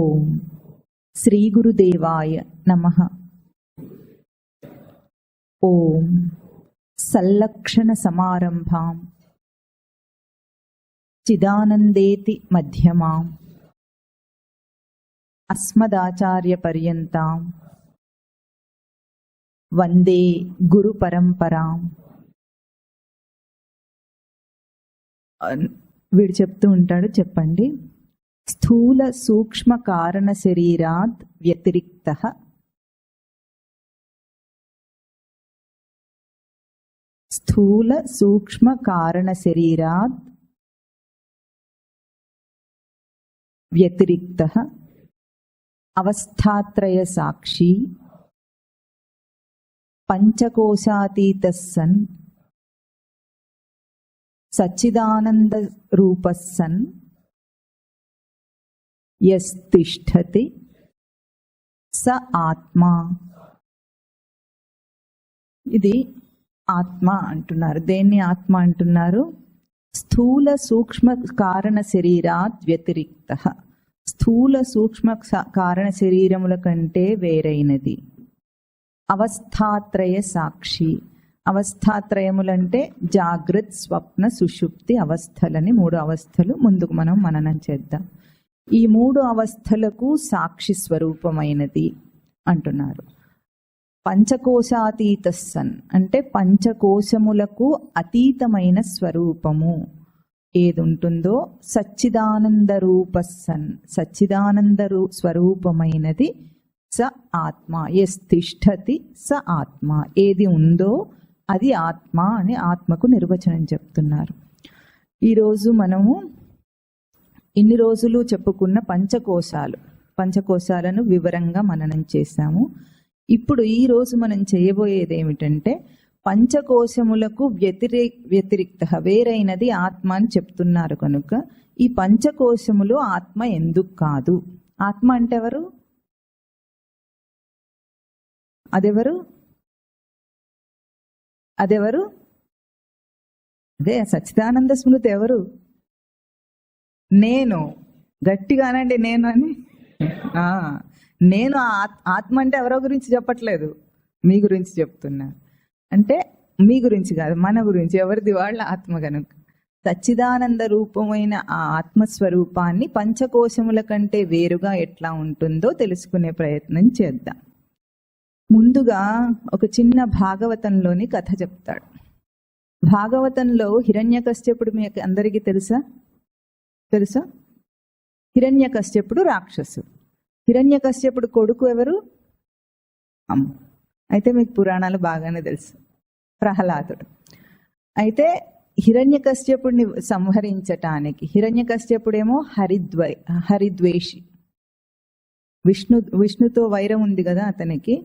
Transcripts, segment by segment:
ఓం శ్రీ గురుదేవాయ నమః. ఓం సల్లక్షణ సమారంభాం చిదానందేతి మధ్యమాం అస్మదాచార్య పర్యంతాం వందే గురు పరంపరాం. వీడు చెప్తూ ఉంటాడు, చెప్పండి. స్థూల సూక్ష్మ కారణ శరీరాత్ వ్యతిరిక్తః స్థూల సూక్ష్మ కారణ శరీరాత్ వ్యతిరిక్తః అవస్థాత్రయ సాక్షి పంచకోశాతీతః సన్ సచ్చిదానంద రూపః సన్ యస్తిష్ఠతి స ఆత్మా. ఇది ఆత్మ అంటున్నారు. దేన్ని ఆత్మ అంటున్నారు? స్థూల సూక్ష్మ కారణ శరీరాత్ వ్యతిరిక్తః, స్థూల సూక్ష్మ కారణ శరీరముల కంటే వేరైనది. అవస్థాత్రయ సాక్షి, అవస్థాత్రయములంటే జాగ్రత్త స్వప్న సుషుప్తి అవస్థలని 3 అవస్థలు ముందుకు మనం మననం చేద్దాం. ఈ 3 అవస్థలకు సాక్షి స్వరూపమైనది అంటున్నారు. పంచకోశాతీత సన్ అంటే పంచకోశములకు అతీతమైన స్వరూపము ఏది ఉంటుందో సచ్చిదానంద రూప సన్, సచ్చిదానంద స్వరూపమైనది స ఆత్మ. యస్తిష్ఠతి స ఆత్మ, ఏది ఉందో అది ఆత్మ అని ఆత్మకు నిర్వచనం చెప్తున్నారు. ఈరోజు మనము ఇన్ని రోజులు చెప్పుకున్న పంచకోశాలను వివరంగా మననం చేశాము. ఇప్పుడు ఈ రోజు మనం చేయబోయేది ఏమిటంటే పంచకోశములకు వ్యతిరిక్త వేరైనది ఆత్మ అని చెప్తున్నారు కనుక ఈ పంచకోశములు ఆత్మ ఎందుకు కాదు? ఆత్మ అంటే ఎవరు? అదెవరు? అదే సచ్చిదానంద స్మృతి. ఎవరు? నేను. గట్టిగానండి నేను అని. నేను ఆత్మ అంటే ఎవరో గురించి చెప్పట్లేదు, మీ గురించి చెప్తున్నా. అంటే మీ గురించి కాదు, మన గురించి. ఎవరిది వాళ్ళ ఆత్మ కనుక సచ్చిదానంద రూపమైన ఆ ఆత్మస్వరూపాన్ని పంచకోశముల కంటే వేరుగా ఎట్లా ఉంటుందో తెలుసుకునే ప్రయత్నం చేద్దాం. ముందుగా ఒక చిన్న భాగవతంలోని కథ చెప్తాడు. భాగవతంలో హిరణ్యకశ్యపుడు మీకు అందరికీ తెలుసా? హిరణ్యకశ్యపుడు రాక్షసుడు. హిరణ్యకశ్యపుడు కొడుకు ఎవరు? అమ్మ. అయితే మీకు పురాణాలు బాగానే తెలుసు. ప్రహ్లాదుడు. అయితే హిరణ్యకశ్యపుడిని సంహరించటానికి, హిరణ్యకశ్యపుడేమో హరిద్వేషి, విష్ణుతో వైరం ఉంది కదా అతనికి.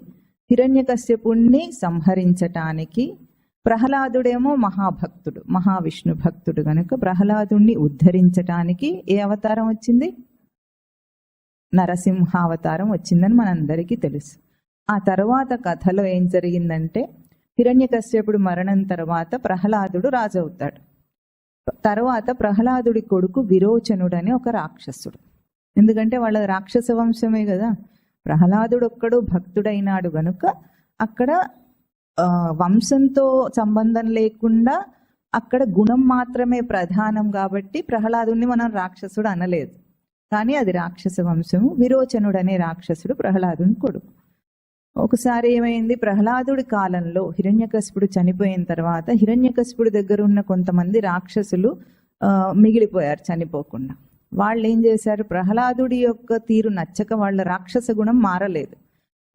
హిరణ్యకశ్యపుణ్ణి సంహరించటానికి ప్రహ్లాదుడేమో మహాభక్తుడు, మహావిష్ణు భక్తుడు కనుక ప్రహ్లాదుణ్ణి ఉద్ధరించటానికి ఏ అవతారం వచ్చింది? నరసింహావతారం వచ్చిందని మనందరికీ తెలుసు. ఆ తర్వాత కథలో ఏం జరిగిందంటే హిరణ్యకశ్యపుడు మరణం తర్వాత ప్రహ్లాదుడు రాజు అవుతాడు. తర్వాత ప్రహ్లాదుడి కొడుకు విరోచనుడు అని ఒక రాక్షసుడు. ఎందుకంటే వాళ్ళ రాక్షస వంశమే కదా. ప్రహ్లాదుడు ఒక్కడు భక్తుడైనాడు గనుక అక్కడ వంశంతో సంబంధం లేకుండా అక్కడ గుణం మాత్రమే ప్రధానం. కాబట్టి ప్రహ్లాదుని మనం రాక్షసుడు అనలేదు, కానీ అది రాక్షస వంశము. విరోచనుడు అనే రాక్షసుడు ప్రహ్లాదుని కొడుకు. ఒకసారి ఏమైంది, ప్రహ్లాదుడి కాలంలో హిరణ్యకశిపుడు చనిపోయిన తర్వాత హిరణ్యకశిపుడి దగ్గర ఉన్న కొంతమంది రాక్షసులు మిగిలిపోయారు చనిపోకుండా. వాళ్ళు ఏం చేశారు, ప్రహ్లాదుడి యొక్క తీరు నచ్చక వాళ్ళ రాక్షస గుణం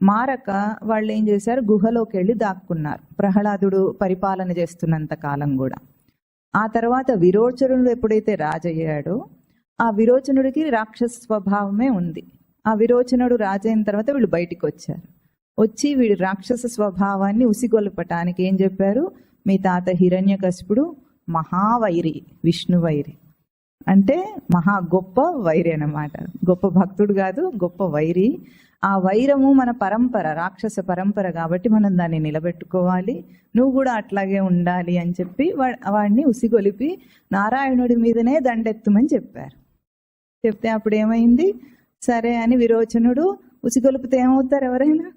మారక వాళ్ళు ఏం చేశారు, గుహలోకి వెళ్ళి దాక్కున్నారు ప్రహ్లాదుడు పరిపాలన చేస్తున్నంత కాలం కూడా. ఆ తర్వాత విరోచనుడు ఎప్పుడైతే రాజయ్యాడో ఆ విరోచనుడికి రాక్షస స్వభావమే ఉంది. ఆ విరోచనుడు రాజైన తర్వాత వీళ్ళు బయటికి వచ్చి వీడి రాక్షస స్వభావాన్ని ఉసిగొల్పటానికి ఏం చెప్పారు, మీ తాత హిరణ్యకశిపుడు మహావైరి, విష్ణువైరి అంటే మహా గొప్ప వైరి అన్నమాట. గొప్ప భక్తుడు కాదు, గొప్ప వైరి. ఆ వైరము మన పరంపర, రాక్షస పరంపర కాబట్టి మనం దాన్ని నిలబెట్టుకోవాలి, నువ్వు కూడా అట్లాగే ఉండాలి అని చెప్పి వాడిని ఉసిగొలిపి నారాయణుడి మీదనే దండెత్తమని చెప్పారు. చెప్తే అప్పుడు ఏమైంది, సరే అని విరోచనుడు ఉసిగొలుపుతే ఏమవుతారు? ఎవరైనా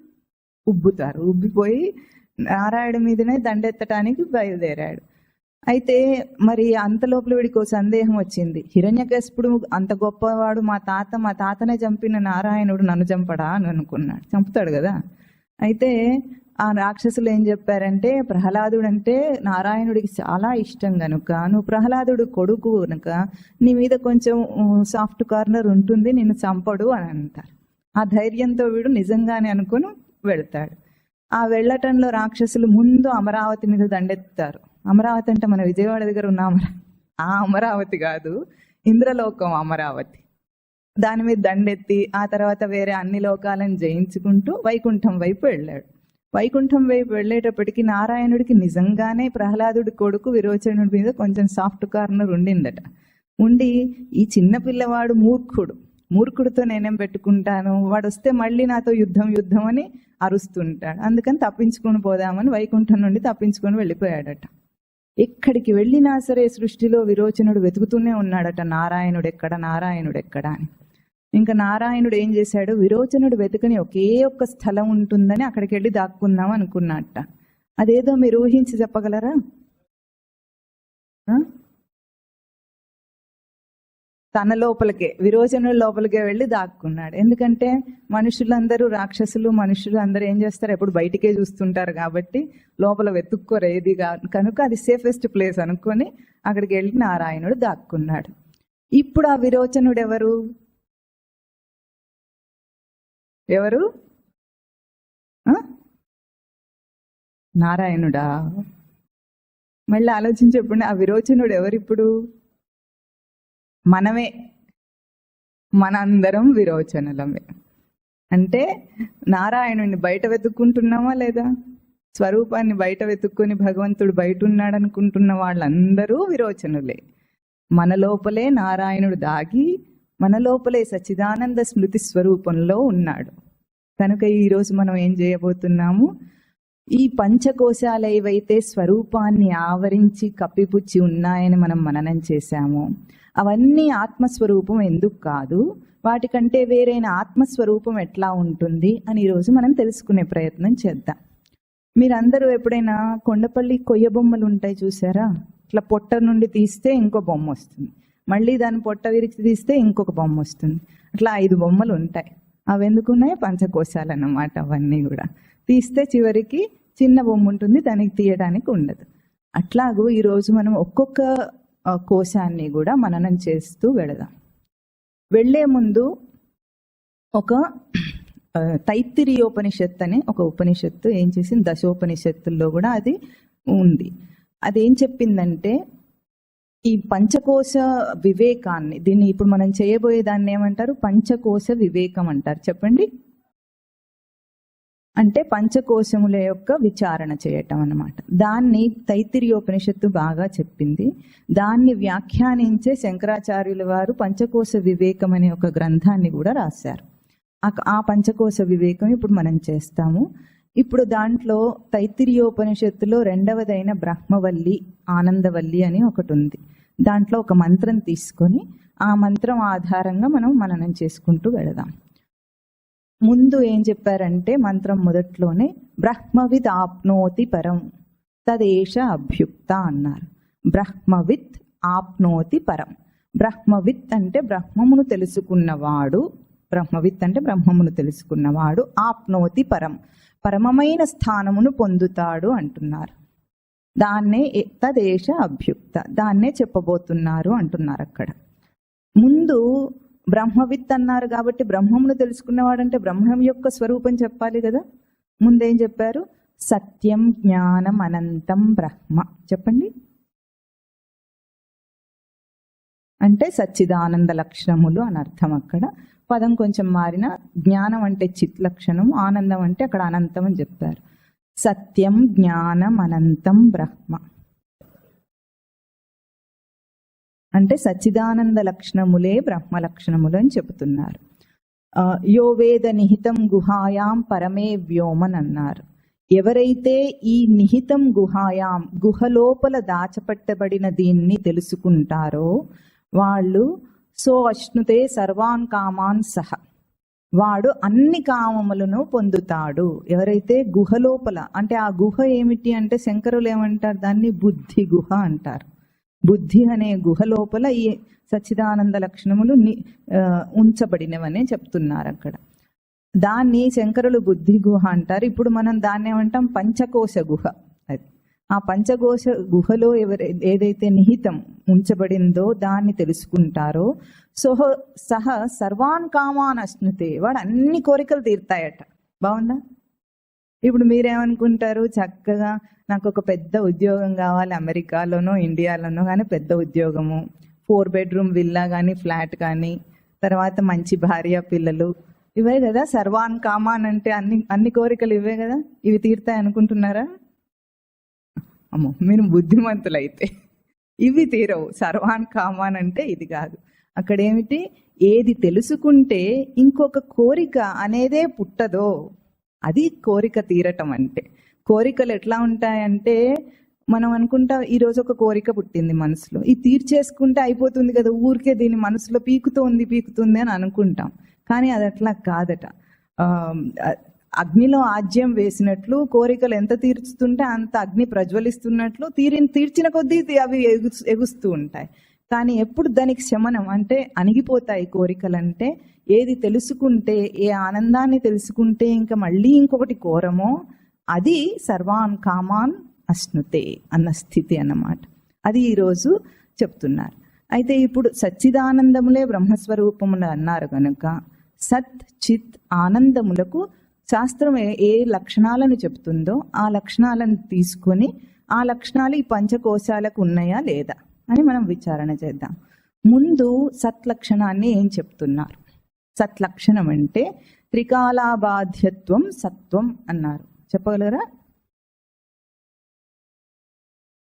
ఉబ్బుతారు. ఉబ్బిపోయి నారాయణ మీదనే దండెత్తటానికి బయలుదేరాడు. అయితే మరి అంత లోపల వీడికి ఓ సందేహం వచ్చింది. హిరణ్యకశిపుడు అంత గొప్పవాడు, మా తాతనే చంపిన నారాయణుడు నన్ను చంపడా అని అనుకున్నాడు. చంపుతాడు కదా. అయితే ఆ రాక్షసులు ఏం చెప్పారంటే, ప్రహ్లాదుడు అంటే నారాయణుడికి చాలా ఇష్టం గనుక, నువ్వు ప్రహ్లాదుడు కొడుకు కనుక నీ మీద కొంచెం సాఫ్ట్ కార్నర్ ఉంటుంది, నిన్ను చంపడు అని అంటారు. ఆ ధైర్యంతో వీడు నిజంగానే అనుకుని వెళతాడు. ఆ వెళ్ళటంలో రాక్షసులు ముందు అమరావతి మీద దండెత్తారు. అమరావతి అంటే మన విజయవాడ దగ్గర ఉన్న ఆ అమరావతి కాదు, ఇంద్రలోకం అమరావతి. దాని మీద దండెత్తి ఆ తర్వాత వేరే అన్ని లోకాలను జయించుకుంటూ వైకుంఠం వైపు వెళ్ళాడు. వైకుంఠం వైపు వెళ్ళేటప్పటికి నారాయణుడికి నిజంగానే ప్రహ్లాదుడి కొడుకు విరోచనుడి మీద కొంచెం సాఫ్ట్ కార్నర్ ఉండిందట. ఉండి ఈ చిన్న పిల్లవాడు మూర్ఖుడితో నేనేం పెట్టుకుంటాను, వాడు వస్తే మళ్ళీ నాతో యుద్ధం అని అరుస్తుంటాడు, అందుకని తప్పించుకొని పోదామని వైకుంఠం నుండి తప్పించుకొని వెళ్ళిపోయాడట. ఎక్కడికి వెళ్ళినా సరే సృష్టిలో విరోచనుడు వెతుకుతూనే ఉన్నాడట, నారాయణుడు ఎక్కడ అని. ఇంకా నారాయణుడు ఏం చేశాడు, విరోచనుడు వెతుకని ఒకే ఒక్క స్థలం ఉంటుందని అక్కడికి వెళ్ళి దాక్కుందాం అనుకున్నట్ట. అదేదో మీరు ఊహించి చెప్పగలరా? తన లోపలికే, విరోచనుడి లోపలికే వెళ్ళి దాక్కున్నాడు. ఎందుకంటే మనుషులందరూ, రాక్షసులు మనుషులు అందరూ ఏం చేస్తారు, ఎప్పుడు బయటికే చూస్తుంటారు కాబట్టి లోపల వెతుక్కోరు ఏది కనుక అది సేఫెస్ట్ ప్లేస్ అనుకొని అక్కడికి వెళ్ళి నారాయణుడు దాక్కున్నాడు. ఇప్పుడు ఆ విరోచనుడు ఎవరు? నారాయణుడా? మళ్ళీ ఆలోచించి చెప్పండి, ఆ విరోచనుడు ఎవరిప్పుడు? మనమే, మనందరం విరోచనులమే. అంటే నారాయణుడిని బయట వెతుక్కుంటున్నామా లేదా? స్వరూపాన్ని బయట వెతుక్కొని భగవంతుడు బయట ఉన్నాడు అనుకుంటున్న వాళ్ళందరూ విరోచనులే. మన లోపలే నారాయణుడు దాగి మన లోపలే సచ్చిదానంద స్మృతి స్వరూపంలో ఉన్నాడు. కనుక ఈరోజు మనం ఏం చేయబోతున్నాము, ఈ పంచకోశాలు ఏవైతే స్వరూపాన్ని ఆవరించి కప్పిపుచ్చి ఉన్నాయని మనం మననం చేశామో అవన్నీ ఆత్మస్వరూపం ఎందుకు కాదు, వాటికంటే వేరైన ఆత్మస్వరూపం ఎట్లా ఉంటుంది అని ఈరోజు మనం తెలుసుకునే ప్రయత్నం చేద్దాం. మీరందరూ ఎప్పుడైనా కొండపల్లి కొయ్య బొమ్మలు ఉంటాయి చూసారా? ఇట్లా పొట్ట నుండి తీస్తే ఇంకో బొమ్మ వస్తుంది, మళ్ళీ దాని పొట్ట విరిచి తీస్తే ఇంకొక బొమ్మ వస్తుంది, అట్లా 5 బొమ్మలు ఉంటాయి. అవి ఎందుకున్నాయి? పంచకోశాలు అన్నమాట. అవన్నీ కూడా తీస్తే చివరికి చిన్న బొమ్మ ఉంటుంది, దానికి తీయడానికి ఉండదు. అట్లాగూ ఈరోజు మనం ఒక్కొక్క కోశాన్ని కూడా మననం చేస్తూ వెళదాం. వెళ్లే ముందు ఒక తైత్తిరీయోపనిషత్తు అనే ఒక ఉపనిషత్తు ఏం చేసింది, దశోపనిషత్తుల్లో కూడా అది ఉంది. అదేం చెప్పిందంటే, ఈ పంచకోశ వివేకాన్ని, దీన్ని ఇప్పుడు మనం చేయబోయే దాన్ని ఏమంటారు? పంచకోశ వివేకం అంటారు. చెప్పండి. అంటే పంచకోశముల యొక్క విచారణ చేయటం అన్నమాట. దాన్ని తైత్తిరీయోపనిషత్తు బాగా చెప్పింది. దాన్ని వ్యాఖ్యానించే శంకరాచార్యుల వారు పంచకోశ వివేకం అనే ఒక గ్రంథాన్ని కూడా రాశారు. ఆ పంచకోశ వివేకం ఇప్పుడు మనం చేస్తాము. ఇప్పుడు దాంట్లో తైత్తిరీయోపనిషత్తులో 2వదైన బ్రహ్మవల్లి ఆనందవల్లి అని ఒకటి ఉంది. దాంట్లో ఒక మంత్రం తీసుకొని ఆ మంత్రం ఆధారంగా మనం మననం చేసుకుంటూ వెళదాం. ముందు ఏం చెప్పారంటే, మంత్రం మొదట్లోనే బ్రహ్మవిత్ ఆప్నోతి పరం తదేష అభ్యుక్త అన్నారు. బ్రహ్మవిత్ ఆప్నోతి పరం. బ్రహ్మవిత్ అంటే బ్రహ్మమును తెలుసుకున్నవాడు, బ్రహ్మవిత్ అంటే బ్రహ్మమును తెలుసుకున్నవాడు, ఆప్నోతి పరం పరమమైన స్థానమును పొందుతాడు అంటున్నారు. దాన్నే తదేష అభ్యుక్త, దాన్నే చెప్పబోతున్నారు అంటున్నారు. అక్కడ ముందు బ్రహ్మవిత్ అన్నారు కాబట్టి బ్రహ్మమును తెలుసుకున్నవాడంటే బ్రహ్మం యొక్క స్వరూపం చెప్పాలి కదా. ముందేం చెప్పారు? సత్యం జ్ఞానం అనంతం బ్రహ్మ. చెప్పండి. అంటే సచ్చిదానంద లక్షణములు అని అర్థం. అక్కడ పదం కొంచెం మారిన, జ్ఞానం అంటే చిత్ లక్షణం, ఆనందం అంటే అక్కడ అనంతం అని చెప్పారు. సత్యం జ్ఞానం అనంతం బ్రహ్మ అంటే సచ్చిదానంద లక్షణములే బ్రహ్మ లక్షణములు అని చెబుతున్నారు. యో వేద నిహితం గుహాయాం పరమే వ్యోమన్ అన్నారు. ఎవరైతే ఈ నిహితం గుహాయాం, గుహలోపల దాచపట్టబడిన దీన్ని తెలుసుకుంటారో వాళ్ళు సో అశ్నుతే సర్వాన్ కామాన్ సహ, వాడు అన్ని కామములను పొందుతాడు. ఎవరైతే గుహ లోపల, అంటే ఆ గుహ ఏమిటి అంటే శంకరులు ఏమంటారు, దాన్ని బుద్ధి గుహ అంటారు. బుద్ధి అనే గుహ లోపల ఈ సచ్చిదానంద లక్షణములు ఉంచబడినవనే చెప్తున్నారు అక్కడ. దాన్ని శంకరులు బుద్ధి గుహ అంటారు. ఇప్పుడు మనం దాన్ని ఏమంటాం, పంచకోశ గుహ. అది ఆ పంచకోశ గుహలో ఏదైతే నిహితం ఉంచబడిందో దాన్ని తెలుసుకుంటారో సహ సర్వాన్ కామాన్ అశ్నుతే, వాడు అన్ని కోరికలు తీరుతాయట. బాగుందా? ఇప్పుడు మీరేమనుకుంటారు, చక్కగా నాకు ఒక పెద్ద ఉద్యోగం కావాలి, అమెరికాలోనో ఇండియాలోనో కానీ పెద్ద ఉద్యోగము, 4 bedroom విల్లా కానీ ఫ్లాట్ కానీ, తర్వాత మంచి భార్య పిల్లలు, ఇవే కదా సర్వాన్ కామాన్ అంటే. అన్ని కోరికలు ఇవే కదా, ఇవి తీరుతాయి అనుకుంటున్నారా? అమ్మో, మీరు బుద్ధిమంతులైతే. ఇవి తీరవు. సర్వాన్ కామాన్ అంటే ఇది కాదు. అక్కడ ఏమిటి, ఏది తెలుసుకుంటే ఇంకొక కోరిక అనేదే పుట్టదో అది కోరిక తీరటం అంటే. కోరికలు ఎట్లా ఉంటాయంటే, మనం అనుకుంటా ఈరోజు ఒక కోరిక పుట్టింది మనసులో, ఇది తీర్చేసుకుంటే అయిపోతుంది కదా, ఊరికే దీని మనసులో పీకుతుంది అని అనుకుంటాం. కానీ అది అట్లా కాదట. అగ్నిలో ఆజ్యం వేసినట్లు కోరికలు ఎంత తీర్చుతుంటే అంత అగ్ని ప్రజ్వలిస్తున్నట్లు తీర్చిన కొద్దీ అవి ఎగుస్తూ ఉంటాయి. కానీ ఎప్పుడు దానికి శమనం అంటే అణిగిపోతాయి కోరికలంటే, ఏది తెలుసుకుంటే, ఏ ఆనందాన్ని తెలుసుకుంటే ఇంకా మళ్ళీ ఇంకొకటి కోరమో అది సర్వాన్ కామాన్ అశ్నుతే అన్న స్థితి అన్నమాట. అది ఈరోజు చెప్తున్నారు. అయితే ఇప్పుడు సచ్చిదానందములే బ్రహ్మస్వరూపములు అన్నారు కనుక సత్ చిత్ ఆనందములకు శాస్త్రం ఏ లక్షణాలను చెప్తుందో ఆ లక్షణాలను తీసుకొని ఆ లక్షణాలు ఈ పంచకోశాలకు ఉన్నాయా లేదా అని మనం విచారణ చేద్దాం. ముందు సత్లక్షణాన్ని ఏం చెప్తున్నారు? సత్లక్షణం అంటే త్రికాలాబాధ్యత్వం సత్వం అన్నారు. చెప్పగలరా?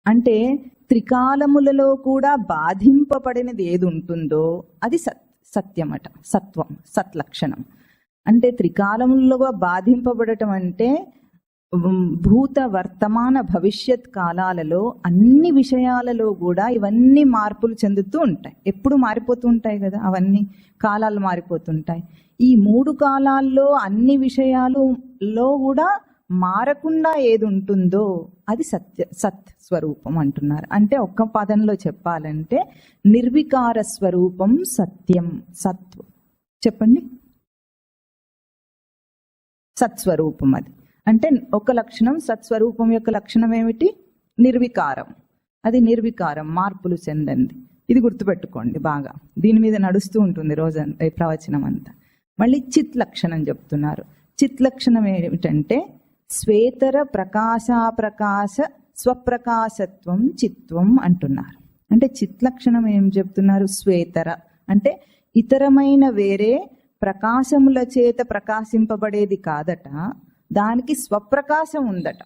అంటే త్రికాలములలో కూడా బాధింపబడినది ఏది ఉంటుందో అది సత్యమట, సత్వం, సత్లక్షణం. అంటే త్రికాలములలో బాధింపబడటం అంటే భూత వర్తమాన భవిష్యత్ కాలాలలో అన్ని విషయాలలో కూడా ఇవన్నీ మార్పులు చెందుతూ ఉంటాయి. ఎప్పుడు మారిపోతూ ఉంటాయి కదా, అవన్నీ కాలాలు మారిపోతుంటాయి. ఈ 3 కాలాల్లో అన్ని విషయాలలో కూడా మారకుండా ఏది ఉంటుందో అది సత్ స్వరూపం అంటున్నారు. అంటే ఒక్క పదంలో చెప్పాలంటే నిర్వికార స్వరూపం సత్యం, సత్వం. చెప్పండి. సత్స్వరూపం అది. అంటే ఒక లక్షణం, సత్స్వరూపం యొక్క లక్షణం ఏమిటి? నిర్వికారం. అది నిర్వికారం, మార్పులు చెందండి. ఇది గుర్తుపెట్టుకోండి బాగా, దీని మీద నడుస్తూ ఉంటుంది రోజు ప్రవచనం అంతా. మళ్ళీ చిత్ లక్షణం చెప్తున్నారు. చిత్ లక్షణం ఏమిటంటే శ్వేతర ప్రకాశ స్వప్రకాశత్వం చిత్వం అంటున్నారు. అంటే చిత్ లక్షణం ఏం చెప్తున్నారు? శ్వేతర అంటే ఇతరమైన వేరే ప్రకాశముల చేత ప్రకాశింపబడేది కాదట, దానికి స్వప్రకాశం ఉందట.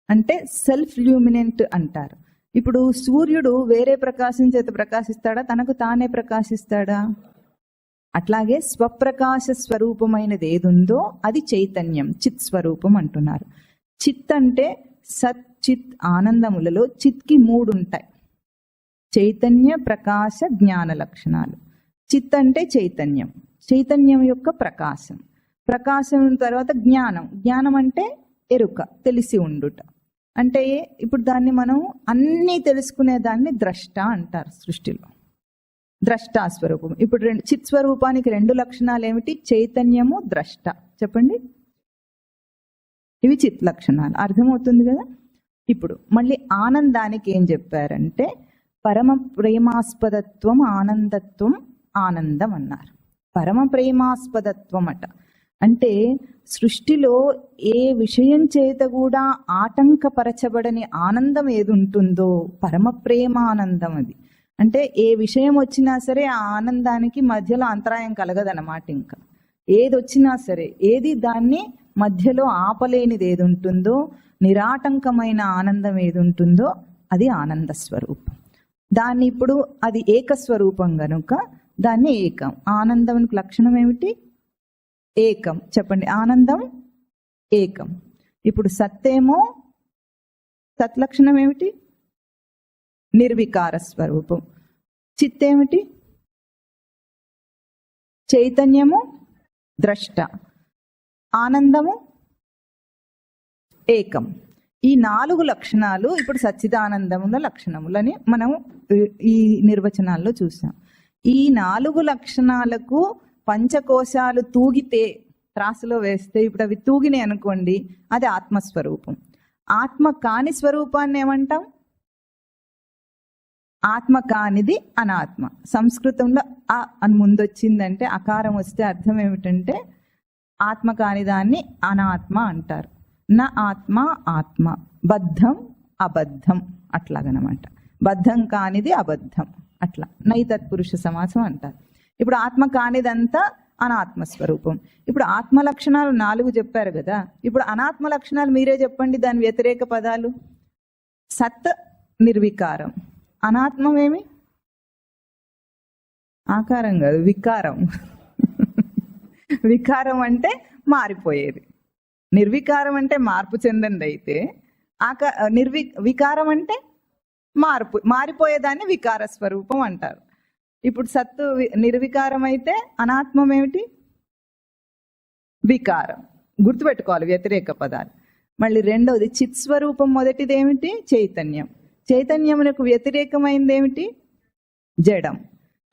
అంటే సెల్ఫ్ ల్యూమినెంట్ అంటారు. ఇప్పుడు సూర్యుడు వేరే ప్రకాశం చేత ప్రకాశిస్తాడా, తనకు తానే ప్రకాశిస్తాడా? అట్లాగే స్వప్రకాశ స్వరూపమైనది ఏదుందో అది చైతన్యం, చిత్ స్వరూపం అంటున్నారు. చిత్ అంటే సత్ చిత్ ఆనందములలో చిత్కి 3 ఉంటాయి: చైతన్య, ప్రకాశ, జ్ఞాన లక్షణాలు. చిత్ అంటే చైతన్యం, చైతన్యం యొక్క ప్రకాశం, ప్రకాశం తర్వాత జ్ఞానం, జ్ఞానం అంటే ఎరుక, తెలిసి ఉండుట. అంటే ఇప్పుడు దాన్ని మనం అన్నీ తెలుసుకునే దాన్ని ద్రష్ట అంటారు సృష్టిలో, ద్రష్టా స్వరూపం. ఇప్పుడు చిత్ స్వరూపానికి 2 లక్షణాలు ఏమిటి? చైతన్యము, ద్రష్ట. చెప్పండి. ఇవి చిత్ లక్షణాలు. అర్థమవుతుంది కదా? ఇప్పుడు మళ్ళీ ఆనందానికి ఏం చెప్పారంటే పరమ ప్రేమాస్పదత్వం, ఆనందత్వం, ఆనందం అన్నారు. పరమ ప్రేమాస్పదత్వం అట అంటే సృష్టిలో ఏ విషయం చేత కూడా ఆటంకపరచబడని ఆనందం ఏది ఉంటుందో పరమ ప్రేమానందం అది. అంటే ఏ విషయం వచ్చినా సరే ఆ ఆనందానికి మధ్యలో అంతరాయం కలగదన్నమాట. ఇంకా ఏది వచ్చినా సరే, ఏది దాన్ని మధ్యలో ఆపలేనిది ఏది ఉంటుందో, నిరాటంకమైన ఆనందం ఏది ఉంటుందో అది ఆనంద స్వరూపం. దాన్ని ఇప్పుడు అది ఏకస్వరూపం కనుక దాన్ని ఏకం. ఆనందానికి లక్షణం ఏమిటి? ఏకం. చెప్పండి. ఆనందం ఏకం. ఇప్పుడు సత్తేమో సత్లక్షణం ఏమిటి? నిర్వికార స్వరూపం. చిత్తేమిటి? చైతన్యము ద్రష్ట, ఆనందము ఏకం. ఈ 4 లక్షణాలు ఇప్పుడు సచ్చిదానందముల లక్షణములని మనం ఈ నిర్వచనాల్లో చూసాం. ఈ 4 లక్షణాలకు పంచకోశాలు తూగితే, త్రాసులో వేస్తే ఇప్పుడు అవి తూగినాయి అనుకోండి, అది ఆత్మస్వరూపం. ఆత్మ కాని స్వరూపాన్ని ఏమంటాం? ఆత్మ కానిది అనాత్మ. సంస్కృతంలో అ అని ముందొచ్చిందంటే, అకారం వస్తే అర్థం ఏమిటంటే ఆత్మ కాని దాన్ని అనాత్మ అంటారు. నా ఆత్మ ఆత్మ, బద్ధం అబద్ధం అట్లాగనమాట. బద్ధం కానిది అబద్ధం, అట్లా నైతత్పురుష సమాసం అంటారు. ఇప్పుడు ఆత్మ కానిదంతా అనాత్మ స్వరూపం. ఇప్పుడు ఆత్మ లక్షణాలు 4 చెప్పారు కదా, ఇప్పుడు అనాత్మ లక్షణాలు మీరే చెప్పండి, దాని వ్యతిరేక పదాలు. సత్ నిర్వికారం, అనాత్మమేమి? ఆకారం కాదు, వికారం. వికారం అంటే మారిపోయేది, నిర్వికారం అంటే మార్పు చెందండి. అయితే వికారం అంటే మారిపోయేదాన్ని వికార స్వరూపం అంటారు. ఇప్పుడు సత్తు నిర్వికారం అయితే అనాత్మం ఏమిటి? వికారం. గుర్తుపెట్టుకోవాలి వ్యతిరేక పదాలు. మళ్ళీ రెండవది చిత్ స్వరూపం. మొదటిది ఏమిటి? చైతన్యం. చైతన్యమునకు వ్యతిరేకమైంది ఏమిటి? జడం.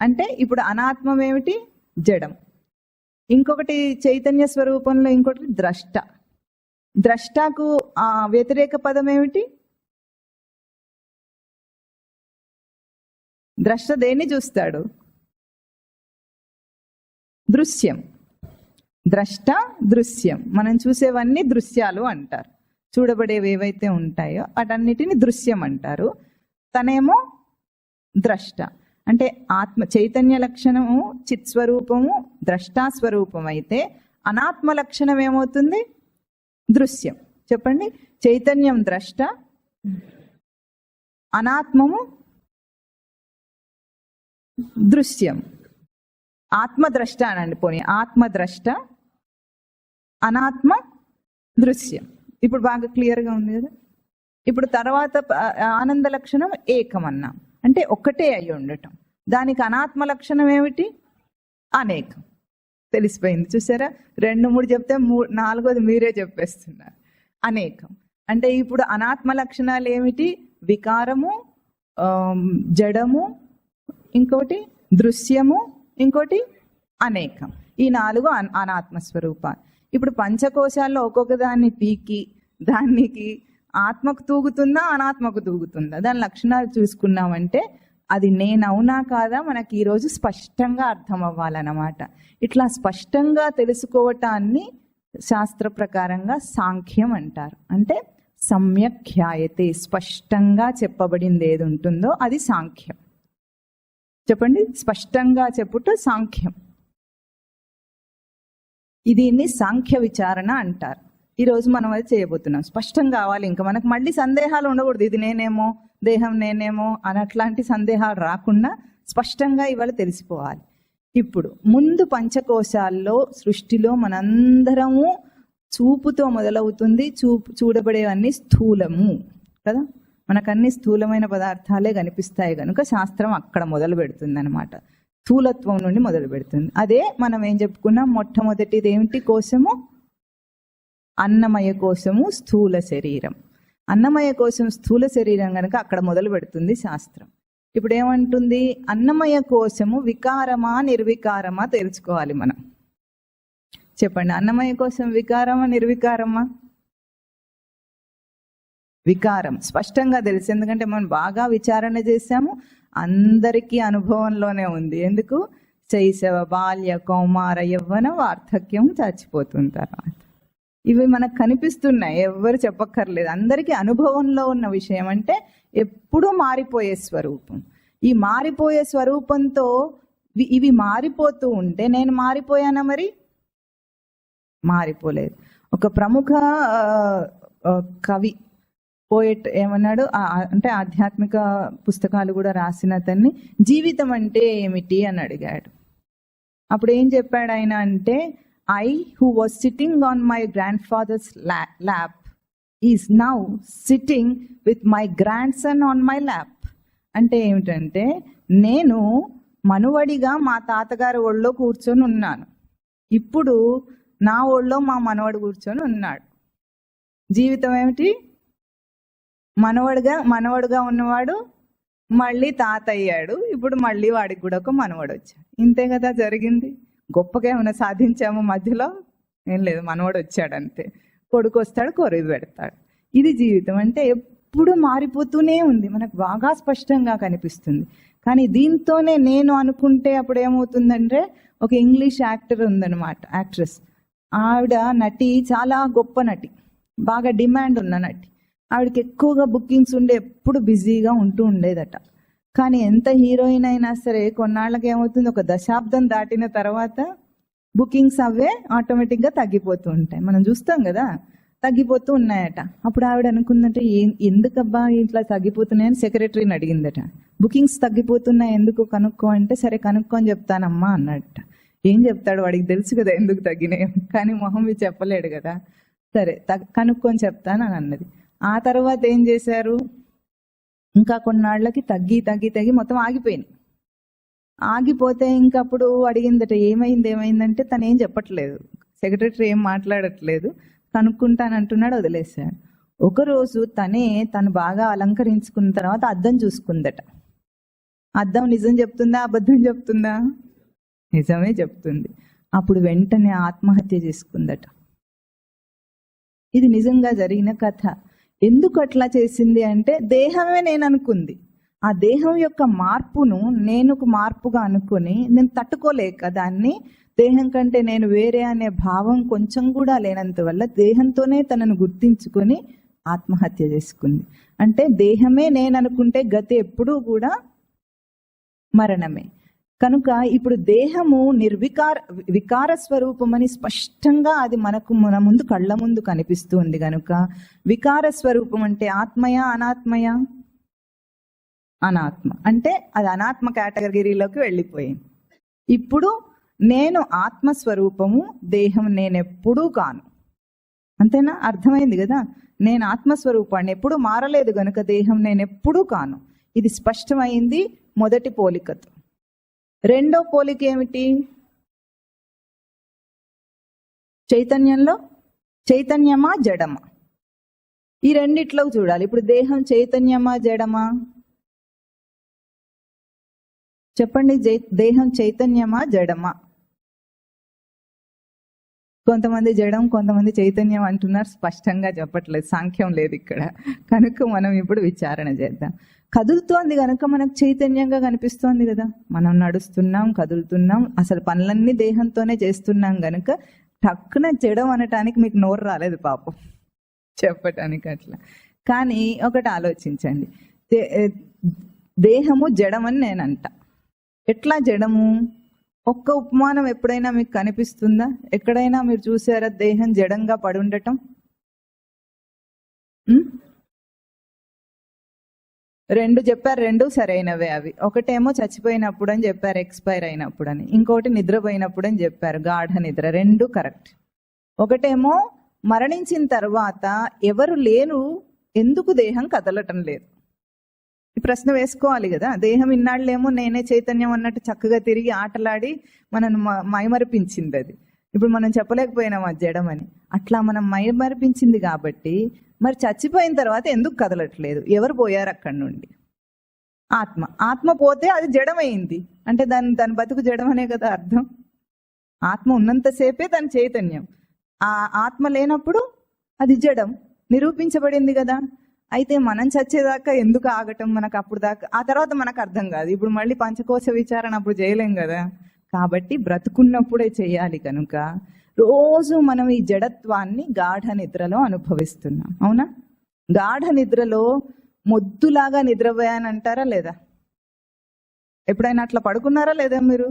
అంటే ఇప్పుడు అనాత్మం ఏమిటి? జడం. ఇంకొకటి చైతన్య స్వరూపంలో ఇంకొకటి ద్రష్ట. ద్రష్టకు వ్యతిరేక పదం ఏమిటి? ద్రష్ట దేన్ని చూస్తాడు? దృశ్యం. ద్రష్ట దృశ్యం. మనం చూసేవన్నీ దృశ్యాలు అంటారు. చూడబడేవి ఏవైతే ఉంటాయో వాటన్నిటిని దృశ్యం అంటారు. తనేమో ద్రష్ట. అంటే ఆత్మ చైతన్య లక్షణము చిత్ స్వరూపము ద్రష్టాస్వరూపం అయితే, అనాత్మ లక్షణం ఏమవుతుంది? దృశ్యం. చెప్పండి. చైతన్యం ద్రష్ట, అనాత్మము దృశ్యం. ఆత్మద్రష్ట అనండి, పోనీ ఆత్మద్రష్ట, అనాత్మ దృశ్యం. ఇప్పుడు బాగా క్లియర్గా ఉంది కదా. ఇప్పుడు తర్వాత ఆనంద లక్షణం ఏకం అన్నాం, అంటే ఒక్కటే అయి ఉండటం. దానికి అనాత్మ లక్షణం ఏమిటి? అనేకం. తెలిసిపోయింది చూసారా? 2, 3 చెప్తే 4వది మీరే చెప్పేస్తున్నారు. అనేకం. అంటే ఇప్పుడు అనాత్మ లక్షణాలు ఏమిటి? వికారము, జడము, ఇంకోటి దృశ్యము, ఇంకోటి అనేకం. ఈ 4 అనాత్మ స్వరూపాలు. ఇప్పుడు పంచకోశాల్లో ఒక్కొక్క దాన్ని పీకి దానికి ఆత్మకు తూగుతుందా అనాత్మకు తూగుతుందా దాని లక్షణాలు చూసుకున్నామంటే అది నేనవునా కాదా మనకి ఈరోజు స్పష్టంగా అర్థం అవ్వాలన్నమాట. ఇట్లా స్పష్టంగా తెలుసుకోవటాన్ని శాస్త్ర ప్రకారంగా సాంఖ్యం అంటారు. అంటే సమ్యక్ ఖ్యాయతే, స్పష్టంగా చెప్పబడింది ఏది ఉంటుందో అది సాంఖ్యం. చెప్పండి. స్పష్టంగా చెప్పుట సాంఖ్యం. దీన్ని సాంఖ్య విచారణ అంటారు. ఈరోజు మనం అది చేయబోతున్నాం. స్పష్టం కావాలి, ఇంకా మనకు మళ్ళీ సందేహాలు ఉండకూడదు. ఇది నేనేమో, దేహం నేనేమో అని అట్లాంటి సందేహాలు రాకుండా స్పష్టంగా ఇవాళ తెలిసిపోవాలి. ఇప్పుడు ముందు పంచకోశాల్లో సృష్టిలో మనందరము చూపుతో మొదలవుతుంది. చూడబడేవన్నీ స్థూలము కదా, మనకన్నీ స్థూలమైన పదార్థాలే కనిపిస్తాయి కనుక శాస్త్రం అక్కడ మొదలు పెడుతుంది అనమాట. స్థూలత్వం నుండి మొదలు పెడుతుంది. అదే మనం ఏం చెప్పుకున్నాం, మొట్టమొదటిది ఏమిటి కోశము? అన్నమయ కోశము, స్థూల శరీరం. అన్నమయ కోశం స్థూల శరీరం కనుక అక్కడ మొదలు పెడుతుంది శాస్త్రం. ఇప్పుడు ఏమంటుంది? అన్నమయ కోశము వికారమా నిర్వికారమా తెలుసుకోవాలి మనం. చెప్పండి. అన్నమయ కోశం వికారమా నిర్వికారమా? వికారం. స్పష్టంగా తెలుసు, ఎందుకంటే మనం బాగా విచారణ చేశాము, అందరికీ అనుభవంలోనే ఉంది. ఎందుకు? శైశవ, బాల్య, కౌమార, యవ్వన, వార్ధక్యం చచ్చిపోతుంది తర్వాత. ఇవి మనకు కనిపిస్తున్నాయి, ఎవ్వరు చెప్పక్కర్లేదు, అందరికీ అనుభవంలో ఉన్న విషయం. అంటే ఎప్పుడూ మారిపోయే స్వరూపం. ఈ మారిపోయే స్వరూపంతో ఇవి మారిపోతూ ఉంటే నేను మారిపోయానా? మరి మారిపోలేదు. ఒక ప్రముఖ కవి, పోయెట్ ఏమన్నాడు అంటే ఆధ్యాత్మిక పుస్తకాలు కూడా రాసిన అతన్ని జీవితం అంటే ఏమిటి అని అడిగాడు. అప్పుడు ఏం చెప్పాడు ఆయన అంటే, I who was sitting on my grandfather's lap is now sitting with my grandson on my lap. అంటే ఏమిటంటే, నేను మనువడిగా మా తాతగారి ఒళ్ళో కూర్చొని ఉన్నాను. ఇప్పుడు నా ఒళ్ళో మా మనవడు కూర్చొని ఉన్నాడు. జీవితం ఏమిటి? మనవడుగా ఉన్నవాడు మళ్ళీ తాత అయ్యాడు. ఇప్పుడు మళ్ళీ వాడికి కూడా ఒక మనవడు వచ్చాడు. ఇంతే కదా జరిగింది. గొప్పగా ఏమైనా సాధించాము మధ్యలో? ఏం లేదు, మనవడు వచ్చాడు అంతే. కొడుకు వస్తాడు, కొరివి పెడతాడు. ఇది జీవితం. అంటే ఎప్పుడు మారిపోతూనే ఉంది, మనకు బాగా స్పష్టంగా కనిపిస్తుంది. కానీ దీంతోనే నేను అనుకుంటే అప్పుడు ఏమవుతుందంటే, ఒక ఇంగ్లీష్ యాక్టర్ ఉందన్నమాట, యాక్ట్రెస్. ఆవిడ నటి, చాలా గొప్ప నటి, బాగా డిమాండ్ ఉన్న నటి. ఆవిడకి ఎక్కువగా బుకింగ్స్ ఉండే, ఎప్పుడు బిజీగా ఉంటూ ఉండేదట. కానీ ఎంత హీరోయిన్ అయినా సరే కొన్నాళ్ళకి ఏమవుతుంది, ఒక దశాబ్దం దాటిన తర్వాత బుకింగ్స్ అవే ఆటోమేటిక్గా తగ్గిపోతూ ఉంటాయి. మనం చూస్తాం కదా, తగ్గిపోతూ ఉన్నాయట. అప్పుడు ఆవిడ అనుకుందంటే, ఎందుకబ్బా ఇట్లా తగ్గిపోతున్నాయని సెక్రటరీని అడిగిందట. బుకింగ్స్ తగ్గిపోతున్నాయి, ఎందుకు కనుక్కో అంటే, సరే కనుక్కొని చెప్తానమ్మా అన్నట్ట. ఏం చెప్తాడు, వాడికి తెలుసు కదా ఎందుకు తగ్గినాయి, కానీ మొహం మీద చెప్పలేడు కదా. సరే కనుక్కొని చెప్తాను అని అన్నది. ఆ తర్వాత ఏం చేశారు, ఇంకా కొన్నాళ్ళకి తగ్గి మొత్తం ఆగిపోయింది. ఆగిపోతే ఇంకప్పుడు అడిగిందట, ఏమైందంటే తను ఏం చెప్పట్లేదు, సెక్రటరీ ఏం మాట్లాడట్లేదు, కనుక్కుంటానంటున్నాడు, వదిలేశాడు. ఒకరోజు తను బాగా అలంకరించుకున్న తర్వాత అద్దం చూసుకుందట. అద్దం నిజం చెప్తుందా అబద్ధం చెప్తుందా? నిజమే చెప్తుంది. అప్పుడు వెంటనే ఆత్మహత్య చేసుకుందట. ఇది నిజంగా జరిగిన కథ. ఎందుకు అట్లా చేసింది అంటే, దేహమే నేను అనుకుంది. ఆ దేహం యొక్క మార్పును నేను ఒక మార్పుగా అనుకొని నేను తట్టుకోలేక దాన్ని, దేహం కంటే నేను వేరే అనే భావం కొంచెం కూడా లేనంత వల్ల దేహంతోనే తనను గుర్తించుకొని ఆత్మహత్య చేసుకుంది. అంటే దేహమే నేను అనుకుంటే గతి ఎప్పుడూ కూడా మరణమే. కనుక ఇప్పుడు దేహము వికార స్వరూపమని స్పష్టంగా అది మన ముందు కళ్ళ ముందు కనిపిస్తూ ఉంది. కనుక వికార స్వరూపం అంటే ఆత్మయా అనాత్మయా? అనాత్మ. అంటే అది అనాత్మ కేటగిరీలోకి వెళ్ళిపోయింది. ఇప్పుడు నేను ఆత్మస్వరూపము, దేహం నేనెప్పుడూ కాను. అంతేనా? అర్థమైంది కదా. నేను ఆత్మస్వరూపాన్ని ఎప్పుడు మారలేదు గనుక దేహం నేనెప్పుడూ కాను. ఇది స్పష్టమైంది మొదటి పోలికతో. రెండో పోలిక ఏమిటి? చైతన్యంలో చైతన్యమా జడమా? ఈ రెండిట్లో చూడాలి. ఇప్పుడు దేహం చైతన్యమా జడమా? చెప్పండి, దేహం చైతన్యమా జడమా? కొంతమంది జడం, కొంతమంది చైతన్యం అంటున్నారు. స్పష్టంగా చెప్పట్లేదు, సాంఖ్యం లేదు ఇక్కడ. కనుక మనం ఇప్పుడు విచారణ చేద్దాం. కదులుతోంది కనుక మనకు చైతన్యంగా కనిపిస్తోంది కదా. మనం నడుస్తున్నాం, కదులుతున్నాం, అసలు పనులన్నీ దేహంతోనే చేస్తున్నాం కనుక టక్కున జడం అనటానికి మీకు నోరు రాలేదు పాపం చెప్పటానికి అట్లా. కానీ ఒకటి ఆలోచించండి, దేహము జడమని నేనంట. ఎట్లా జడము? ఒక్క ఉపమానం ఎప్పుడైనా మీకు కనిపిస్తుందా? ఎక్కడైనా మీరు చూసారా దేహం జడంగా పడి ఉండటం? రెండు చెప్పారు, రెండు సరైనవే. అవి ఒకటేమో చచ్చిపోయినప్పుడు అని చెప్పారు, ఎక్స్పైర్ అయినప్పుడు అని. ఇంకోటి నిద్రపోయినప్పుడు అని చెప్పారు, గాఢ నిద్ర. రెండు కరెక్ట్. ఒకటేమో మరణించిన తర్వాత ఎవరు లేరు, ఎందుకు దేహం కదలటం లేదు? ఈ ప్రశ్న వేసుకోవాలి కదా. దేహం ఇన్నాళ్ళేమో నేనే చైతన్యం అన్నట్టు చక్కగా తిరిగి ఆటలాడి మనను మైమరిపించింది. అది ఇప్పుడు మనం చెప్పలేకపోయినాం అది జడమని. అట్లా మనం మైమరిపించింది కాబట్టి మరి చచ్చిపోయిన తర్వాత ఎందుకు కదలట్లేదు? ఎవరు పోయారు అక్కడి నుండి? ఆత్మ పోతే అది జడమైంది అంటే దాని బతుకు జడమనే కదా అర్థం. ఆత్మ ఉన్నంతసేపే దాని చైతన్యం. ఆ ఆత్మ లేనప్పుడు అది జడం, నిరూపించబడింది కదా. అయితే మనం చచ్చేదాకా ఎందుకు ఆగటం? మనకు అప్పుడు దాకా, ఆ తర్వాత మనకు అర్థం కాదు. ఇప్పుడు మళ్ళీ పంచకోశ విచారణ అప్పుడు చేయలేం కదా. కాబట్టి బ్రతుకున్నప్పుడే చేయాలి. కనుక రోజు మనం ఈ జడత్వాన్ని గాఢ నిద్రలో అనుభవిస్తున్నాం. అవునా? గాఢ నిద్రలో మొద్దులాగా నిద్రపోయాని అంటారా లేదా? ఎప్పుడైనా అట్లా పడుకున్నారా లేదా? మీరు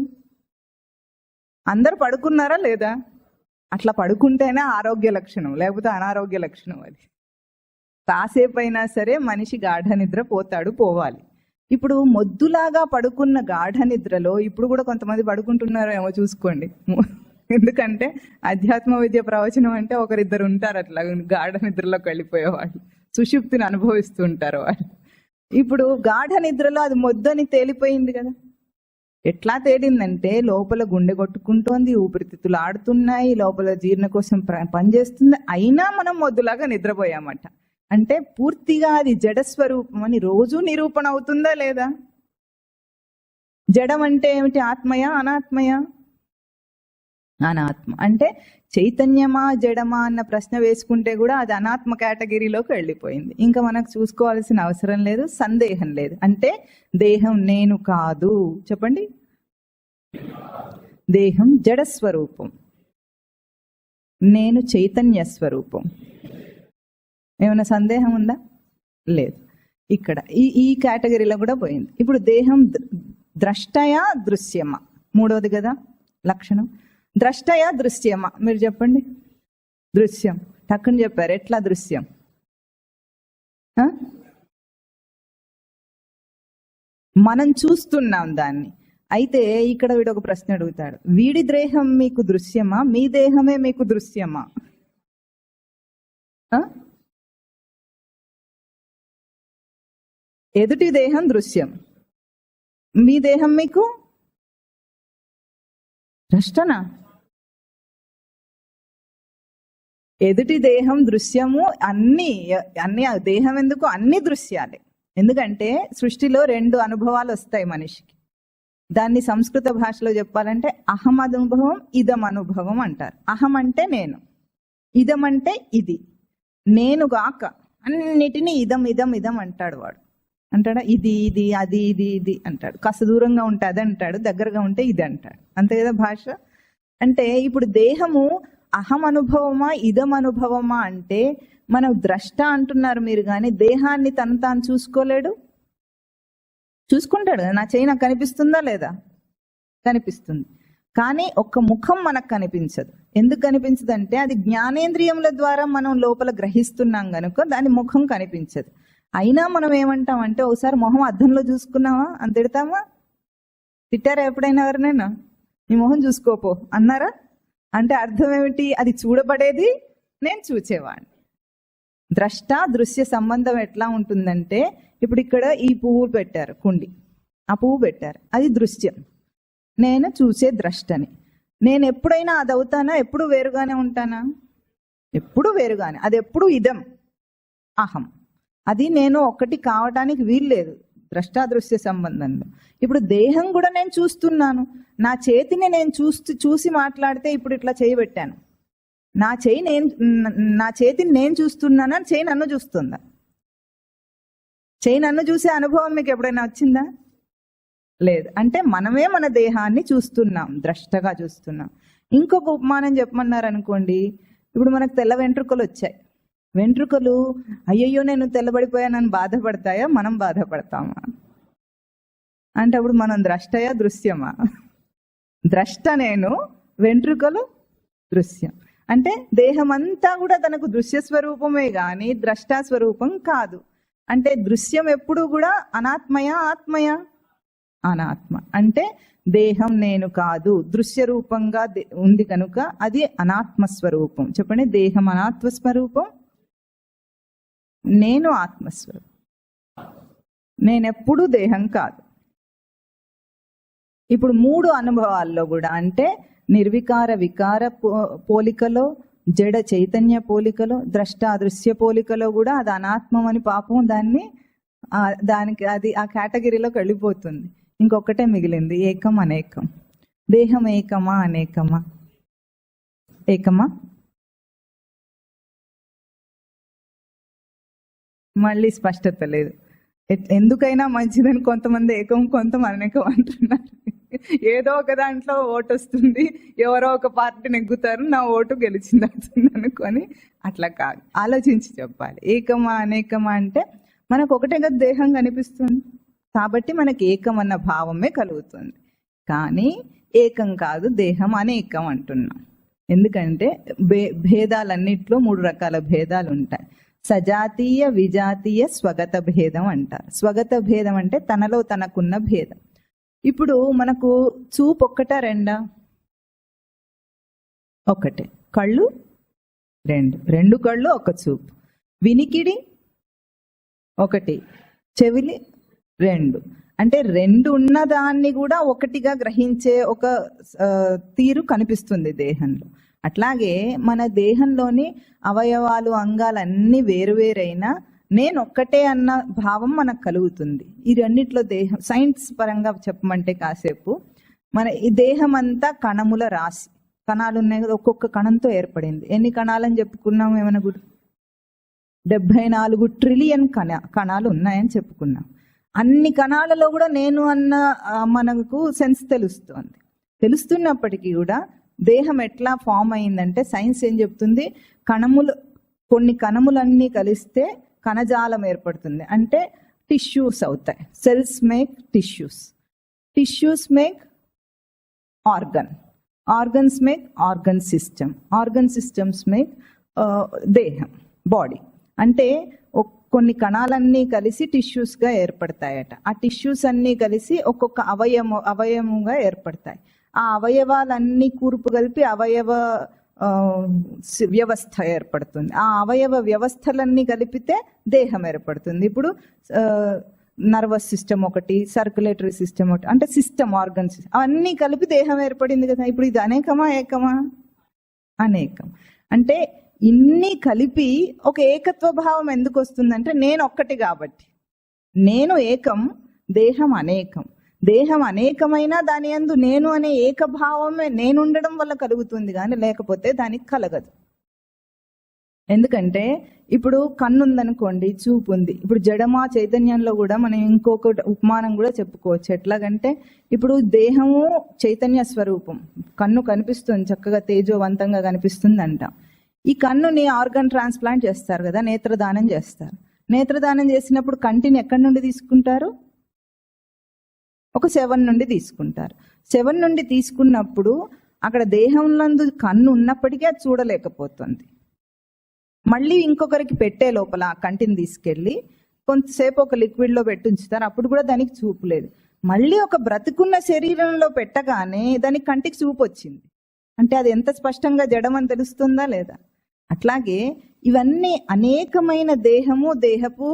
అందరు పడుకున్నారా లేదా? అట్లా పడుకుంటేనే ఆరోగ్య లక్షణం, లేకపోతే అనారోగ్య లక్షణం. అది కాసేపు అయినా సరే మనిషి గాఢ నిద్ర పోవాలి. ఇప్పుడు మొద్దులాగా పడుకున్న గాఢ నిద్రలో ఇప్పుడు కూడా కొంతమంది పడుకుంటున్నారో ఏమో చూసుకోండి. ఎందుకంటే అధ్యాత్మ విద్య ప్రవచనం అంటే ఒకరిద్దరు ఉంటారు అట్లా గాఢ నిద్రలోకి వెళ్ళిపోయేవాళ్ళు, సుషుప్తిని అనుభవిస్తూ ఉంటారు వాళ్ళు. ఇప్పుడు గాఢ నిద్రలో అది మొద్దని తేలిపోయింది కదా. ఎట్లా తేలిందంటే లోపల గుండె కొట్టుకుంటోంది, ఊపిరితిత్తులు ఆడుతున్నాయి, లోపల జీర్ణకోశం పనిచేస్తుంది, అయినా మనం మొద్దులాగా నిద్రపోయామట. అంటే పూర్తిగా అది జడస్వరూపం అని రోజు నిరూపణ అవుతుందా లేదా? జడం అంటే ఏమిటి? ఆత్మయా అనాత్మయా? అనాత్మ. అంటే చైతన్యమా జడమా అన్న ప్రశ్న వేసుకుంటే కూడా అది అనాత్మ కేటగిరీలోకి వెళ్ళిపోయింది. ఇంకా మనకు చూసుకోవాల్సిన అవసరం లేదు, సందేహం లేదు. అంటే దేహం నేను కాదు. చెప్పండి. దేహం జడస్వరూపం, నేను చైతన్య స్వరూపం. ఏమైనా సందేహం ఉందా? లేదు. ఇక్కడ ఈ కేటగిరీలో కూడా పోయింది. ఇప్పుడు దేహం ద్రష్టయా దృశ్యమా, మూడోది కదా లక్షణం. ద్రష్టయా దృశ్యమా, మీరు చెప్పండి. దృశ్యం టక్కుని చెప్పారు. ఎట్లా దృశ్యం? మనం చూస్తున్నాం దాన్ని. అయితే ఇక్కడ వీడు ఒక ప్రశ్న అడుగుతాడు, వీడి దేహం మీకు దృశ్యమా, మీ దేహమే మీకు దృశ్యమా? ఎదుటి దేహం దృశ్యం, మీ దేహం మీకు ద్రష్టనా? ఎదుటి దేహం దృశ్యము, అన్ని దేహం ఎందుకు? అన్ని దృశ్యాలే. ఎందుకంటే సృష్టిలో రెండు అనుభవాలు వస్తాయి మనిషికి. దాన్ని సంస్కృత భాషలో చెప్పాలంటే అహం అనుభవం, ఇదం అనుభవం అంటారు. అహం అంటే నేను, ఇదం అంటే ఇది. నేను గాక అన్నిటినీ ఇదం ఇదం ఇదం అంటాడు వాడు. అంటాడా? ఇది ఇది, అది ఇది ఇది అంటాడు. కాస్త దూరంగా ఉంటే అది అంటాడు, దగ్గరగా ఉంటే ఇది అంటాడు. అంతే కదా భాష. అంటే ఇప్పుడు దేహము అహం అనుభవమా ఇదం అనుభవమా అంటే మనం ద్రష్ట అంటున్నారు మీరు, కానీ దేహాన్ని తను తాను చూసుకోలేడు. చూసుకుంటాడు. నా చేయి నాకు కనిపిస్తుందా లేదా? కనిపిస్తుంది. కానీ ఒక్క ముఖం మనకు కనిపించదు. ఎందుకు కనిపించదు అంటే అది జ్ఞానేంద్రియముల ద్వారా మనం లోపల గ్రహిస్తున్నాం కనుక దాని ముఖం కనిపించదు. అయినా మనం ఏమంటామంటే ఒకసారి మొహం అద్దంలో చూసుకున్నావా అని తిడతామా? తిట్టారా ఎప్పుడైనా ఎవరినైనా? నీ మొహం చూసుకోపో అన్నారా? అంటే అర్థం ఏమిటి? అది చూడబడేది, నేను చూచేవాడిని. ద్రష్ట దృశ్య సంబంధం ఎట్లా ఉంటుందంటే ఇప్పుడు ఇక్కడ ఈ పువ్వు పెట్టారు, కుండి, ఆ పువ్వు పెట్టారు, అది దృశ్యం. నేను చూసే ద్రష్టని. నేను ఎప్పుడైనా అది అవుతానా? ఎప్పుడు వేరుగానే ఉంటానా? ఎప్పుడు వేరుగానే. అది ఎప్పుడు ఇదం అహం. అది నేను ఒక్కటి కావటానికి వీల్లేదు ద్రష్టాదృశ్య సంబంధంలో. ఇప్పుడు దేహం కూడా నేను చూస్తున్నాను. నా చేతిని నేను చూసి మాట్లాడితే ఇప్పుడు ఇట్లా చేయి పెట్టాను, నా చేతిని నేను చూస్తున్నాను, చేయి నన్ను చూస్తుందా? చేయి నన్ను చూసే అనుభవం మీకు ఎప్పుడైనా వచ్చిందా? లేదు. అంటే మనమే మన దేహాన్ని చూస్తున్నాం, ద్రష్టగా చూస్తున్నాం. ఇంకొక ఉపమానం చెప్పమన్నారు అనుకోండి. ఇప్పుడు మనకు తెల్ల వెంట్రుకలు వచ్చాయి. వెంట్రుకలు అయ్యయ్యో నేను తెల్లబడిపోయానని బాధపడతాయా? మనం బాధపడతామా? అంటే అప్పుడు మనం ద్రష్టయా దృశ్యమా? ద్రష్ట నేను, వెంట్రుకలు దృశ్యం. అంటే దేహం అంతా కూడా తనకు దృశ్య స్వరూపమే కానీ ద్రష్టా స్వరూపం కాదు. అంటే దృశ్యం ఎప్పుడు కూడా అనాత్మయా ఆత్మయా? అనాత్మ. అంటే దేహం నేను కాదు, దృశ్య రూపంగా ఉంది కనుక అది అనాత్మ స్వరూపం. చెప్పండి. దేహం అనాత్మ స్వరూపం, నేను ఆత్మస్వరూపం. నేనెప్పుడు దేహం కాదు. ఇప్పుడు మూడు అనుభవాల్లో కూడా అంటే నిర్వికార వికార పోలికలో, జడ చైతన్య పోలికలో, ద్రష్ట అదృశ్య పోలికలో కూడా అది అనాత్మం అని పాపం దానికి అది ఆ కేటగిరీలోకి వెళ్ళిపోతుంది. ఇంకొకటే మిగిలింది, ఏకం అనేకం. దేహం ఏకమా అనేకమా? ఏకమా? మళ్ళీ స్పష్టత లేదు. ఎందుకైనా మంచిదని కొంతమంది ఏకం, కొంతమంది అనేకం అంటున్నారు. ఏదో ఒక దాంట్లో ఓటు వస్తుంది, ఎవరో ఒక పార్టీ నెగ్గుతారు, నా ఓటు గెలిచింది అవుతుంది అనుకొని అట్లా కాదు, ఆలోచించి చెప్పాలి. ఏకమా అనేకమా అంటే మనకు ఒకటే కదా దేహం కనిపిస్తుంది కాబట్టి మనకి ఏకం అన్న భావమే కలుగుతుంది. కానీ ఏకం కాదు, దేహం అనేకం అంటున్నాం. ఎందుకంటే భేదాలన్నిట్లో మూడు రకాల భేదాలు ఉంటాయి. సజాతీయ, విజాతీయ, స్వగత భేదం అంటారు. స్వగత భేదం అంటే తనలో తనకున్న భేదం. ఇప్పుడు మనకు చూపు ఒక్కటా రెండా? ఒకటే. కళ్ళు రెండు కళ్ళు ఒక చూపు. వినికిడి ఒకటి, చెవిలి రెండు. అంటే రెండు ఉన్నదాన్ని కూడా ఒకటిగా గ్రహించే ఒక తీరు కనిపిస్తుంది దేహంలో. అట్లాగే మన దేహంలోని అవయవాలు అంగాలు అన్నీ వేరువేరైనా నేను ఒక్కటే అన్న భావం మనకు కలుగుతుంది. ఈ రెండిట్లో దేహం సైన్స్ పరంగా చెప్పమంటే కాసేపు మన ఈ దేహం అంతా కణముల రాశి. కణాలు ఉన్నాయి కదా, ఒక్కొక్క కణంతో ఏర్పడింది. ఎన్ని కణాలని చెప్పుకున్నాం? ఏమైనా 74 ట్రిలియన్ కణాలు ఉన్నాయని చెప్పుకున్నాం. అన్ని కణాలలో కూడా నేను అన్న మనకు సెన్స్ తెలుస్తుంది. తెలుస్తున్నప్పటికీ కూడా దేహం ఎట్లా ఫామ్ అయిందంటే సైన్స్ ఏం చెప్తుంది, కొన్ని కణములన్నీ కలిస్తే కణజాలం ఏర్పడుతుంది. అంటే టిష్యూస్ అవుతాయి. Cells make tissues, tissues make organs make organ system, organ systems make దేహం, బాడీ. అంటే కొన్ని కణాలన్నీ కలిసి టిష్యూస్గా ఏర్పడతాయట. ఆ టిష్యూస్ అన్నీ కలిసి ఒక్కొక్క అవయవముగా ఏర్పడతాయి. ఆ అవయవాలన్నీ కూర్పు కలిపి అవయవ వ్యవస్థ ఏర్పడుతుంది. ఆ అవయవ వ్యవస్థలన్నీ కలిపితే దేహం ఏర్పడుతుంది. ఇప్పుడు నర్వస్ సిస్టమ్ ఒకటి, సర్క్యులేటరీ సిస్టమ్ ఒకటి, అంటే సిస్టమ్, ఆర్గన్ సిస్టమ్, అవన్నీ కలిపి దేహం ఏర్పడింది కదా. ఇప్పుడు ఇది అనేకమా ఏకమా? అనేకం. అంటే ఇన్ని కలిపి ఒక ఏకత్వ భావం ఎందుకు వస్తుందంటే నేను ఒక్కటి కాబట్టి. నేను ఏకం, దేహం అనేకం. దేహం అనేకమైనా దాని యందు నేను అనే ఏకభావమే నేను ఉండడం వల్ల కలుగుతుంది, కానీ లేకపోతే దానికి కలగదు. ఎందుకంటే ఇప్పుడు కన్ను ఉందనుకోండి, చూపు ఉంది. ఇప్పుడు జడమా చైతన్యంలో కూడా మనం ఇంకొక ఉపమానం కూడా చెప్పుకోవచ్చు. ఎట్లాగంటే ఇప్పుడు దేహము చైతన్య స్వరూపం, కన్ను కనిపిస్తుంది, చక్కగా తేజోవంతంగా కనిపిస్తుంది అంటాం. ఈ కన్నుని ఆర్గన్ ట్రాన్స్ప్లాంట్ చేస్తారు కదా, నేత్రదానం చేస్తారు. నేత్రదానం చేసినప్పుడు కంటిని ఎక్కడి నుండి తీసుకుంటారు? ఒక 7 నుండి తీసుకుంటారు. 7 నుండి తీసుకున్నప్పుడు అక్కడ దేహంలో కన్ను ఉన్నప్పటికీ అది చూడలేకపోతుంది. మళ్ళీ ఇంకొకరికి పెట్టే లోపల ఆ కంటిని తీసుకెళ్ళి కొంతసేపు ఒక లిక్విడ్లో పెట్టి ఉంచుతారు, అప్పుడు కూడా దానికి చూపు లేదు. మళ్ళీ ఒక బ్రతుకున్న శరీరంలో పెట్టగానే దానికి కంటికి చూపు వచ్చింది. అంటే అది ఎంత స్పష్టంగా జడమని తెలుస్తుందా లేదా? అట్లాగే ఇవన్నీ అనేకమైన దేహము, దేహపు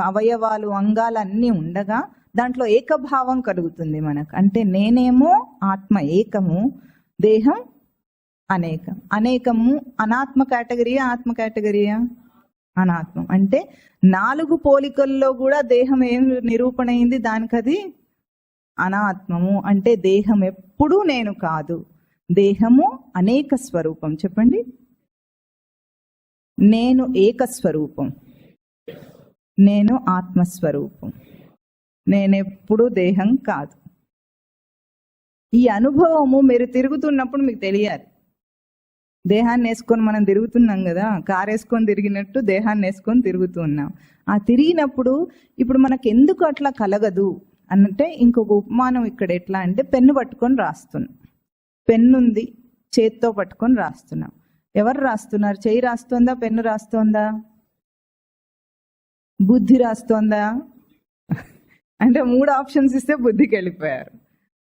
అవయవాలు, అంగాలు అన్నీ ఉండగా దాంట్లో ఏకభావం కలుగుతుంది మనకు. అంటే నేనేమో ఆత్మ ఏకము, దేహం అనేకం. అనేకము అనాత్మ కేటగిరియా, ఆత్మ కేటగిరియా? అనాత్మం. అంటే 4 పోలికల్లో కూడా దేహం ఏం నిరూపణ అయింది? దానికి అది అనాత్మము. అంటే దేహం ఎప్పుడూ నేను కాదు, దేహము అనేక స్వరూపం. చెప్పండి. నేను ఏకస్వరూపం, నేను ఆత్మస్వరూపం, నేనెప్పుడు దేహం కాదు. ఈ అనుభవము మీరు తిరుగుతున్నప్పుడు మీకు తెలియాలి. దేహాన్ని వేసుకొని మనం తిరుగుతున్నాం కదా, కారు వేసుకొని తిరిగినట్టు దేహాన్ని వేసుకొని తిరుగుతున్నాం. ఆ తిరిగినప్పుడు ఇప్పుడు మనకు ఎందుకు అట్లా కలగదు అంటే ఇంకొక ఉపమానం ఇక్కడ ఎట్లా అంటే పెన్ను పట్టుకొని రాస్తున్నాం. పెన్నుంది, చేత్తో పట్టుకొని రాస్తున్నాం. ఎవరు రాస్తున్నారు? చెయ్యి రాస్తోందా, పెన్ను రాస్తోందా, బుద్ధి రాస్తోందా? అంటే 3 ఆప్షన్స్ ఇస్తే బుద్ధికి వెళ్ళిపోయారు,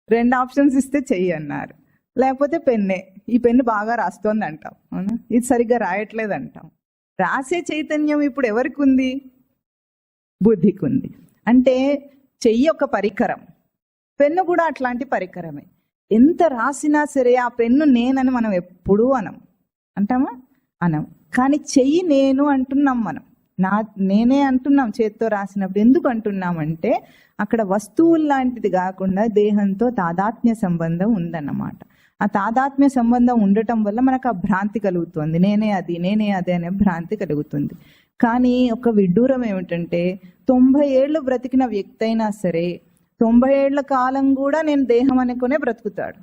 2 ఆప్షన్స్ ఇస్తే చెయ్యి అన్నారు, లేకపోతే పెన్నే. ఈ పెన్ను బాగా రాస్తోంది అంటాం, అవునా? ఇది సరిగ్గా రాయట్లేదు అంటాం. రాసే చైతన్యం ఇప్పుడు ఎవరికి ఉంది? బుద్ధికి ఉంది. అంటే చెయ్యి ఒక పరికరం, పెన్ను కూడా అట్లాంటి పరికరమే. ఎంత రాసినా సరే ఆ పెన్ను నేనని మనం ఎప్పుడూ అంటామా? అనం. కానీ చెయ్యి నేను అంటున్నాం మనం, నేనే అంటున్నాం చేత్తో రాసినప్పుడు. ఎందుకు అంటున్నామంటే అక్కడ వస్తువులు లాంటిది కాకుండా దేహంతో తాదాత్మ్య సంబంధం ఉందన్నమాట. ఆ తాదాత్మ్య సంబంధం ఉండటం వల్ల మనకు ఆ భ్రాంతి కలుగుతుంది, నేనే అది, నేనే అదే అనే భ్రాంతి కలుగుతుంది. కానీ ఒక విడ్డూరం ఏమిటంటే 90 ఏళ్ళు బ్రతికిన వ్యక్తి అయినా సరే 90 ఏళ్ల కాలం కూడా నేను దేహం అనుకునే బ్రతుకుతాడు.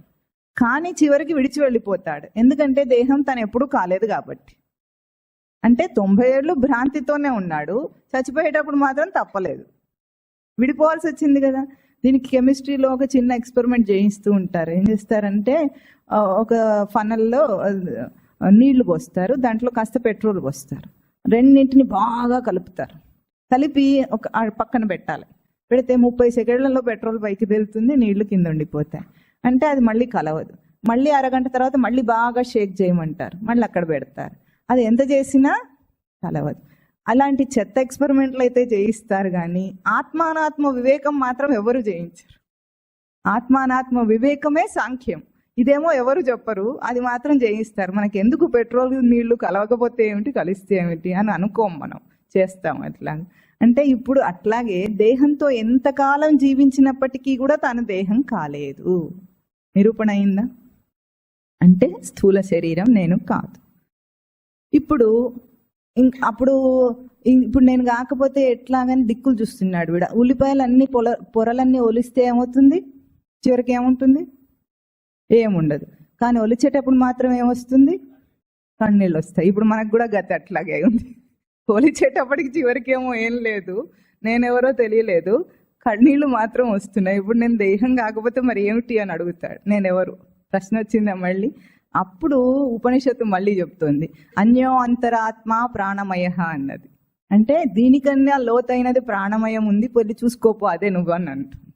కానీ చివరికి విడిచి వెళ్ళిపోతాడు. ఎందుకంటే దేహం తను ఎప్పుడూ కాలేదు కాబట్టి. అంటే 90 ఏళ్ళు భ్రాంతితోనే ఉన్నాడు, చచ్చిపోయేటప్పుడు మాత్రం తప్పలేదు, విడిపోవాల్సి వచ్చింది కదా. దీనికి కెమిస్ట్రీలో ఒక చిన్న ఎక్స్పెరిమెంట్ చేయిస్తూ ఉంటారు. ఏం చేస్తారంటే ఒక ఫనల్లో నీళ్లు పోస్తారు, దాంట్లో కాస్త పెట్రోల్ పోస్తారు, రెండింటిని బాగా కలుపుతారు. కలిపి ఒక పక్కన పెట్టాలి. పెడితే 30 సెకండ్లలో పెట్రోల్ పైకి తేలుతుంది, నీళ్లు కింద ఉండిపోతాయి. అంటే అది మళ్ళీ కలవదు. మళ్ళీ అరగంట తర్వాత మళ్ళీ బాగా షేక్ చేయమంటారు, మళ్ళీ అక్కడ పెడతారు. అది ఎంత చేసినా కలవదు. అలాంటి చెత్త ఎక్స్పెరిమెంట్లు అయితే చేయిస్తారు కానీ ఆత్మానాత్మ వివేకం మాత్రం ఎవరు చేయించరు. ఆత్మానాత్మ వివేకమే సాంఖ్యం. ఇదేమో ఎవరు చెప్పరు, అది మాత్రం చేయిస్తారు. మనకి ఎందుకు పెట్రోల్ నీళ్లు కలవకపోతే ఏమిటి, కలిస్తే ఏమిటి అని అనుకోం, మనం చేస్తాం అట్లా. అంటే ఇప్పుడు అట్లాగే దేహంతో ఎంతకాలం జీవించినప్పటికీ కూడా తన దేహం కాలేదు. నిరూపణ అయిందా? అంటే స్థూల శరీరం నేను కాదు. ఇప్పుడు ఇప్పుడు నేను కాకపోతే ఎట్లాగని దిక్కులు చూస్తున్నాడు వీడ. ఉల్లిపాయలన్నీ పొరలన్నీ ఒలిస్తే ఏమవుతుంది? చివరికి ఏముంటుంది? ఏముండదు. కానీ ఒలిచేటప్పుడు మాత్రం ఏమొస్తుంది? కన్నీళ్ళు వస్తాయి. ఇప్పుడు మనకు కూడా గతి అట్లాగే ఉంది. ఒలిచేటప్పటికి చివరికి ఏమో ఏం లేదు, నేనెవరో తెలియలేదు, కన్నీళ్ళు మాత్రం వస్తున్నాయి. ఇప్పుడు నేను దేహం కాకపోతే మరి ఏమిటి అని అడుగుతాడు. నేనెవరు? ప్రశ్న వచ్చిందా మళ్ళీ? అప్పుడు ఉపనిషత్తు మళ్ళీ చెప్తుంది, అన్యో అంతరాత్మ ప్రాణమయ అన్నది. అంటే దీనికన్నా లోతైనది ప్రాణమయం ఉంది, పొద్దు చూసుకోపో అదే నువ్వు అని అంటుంది.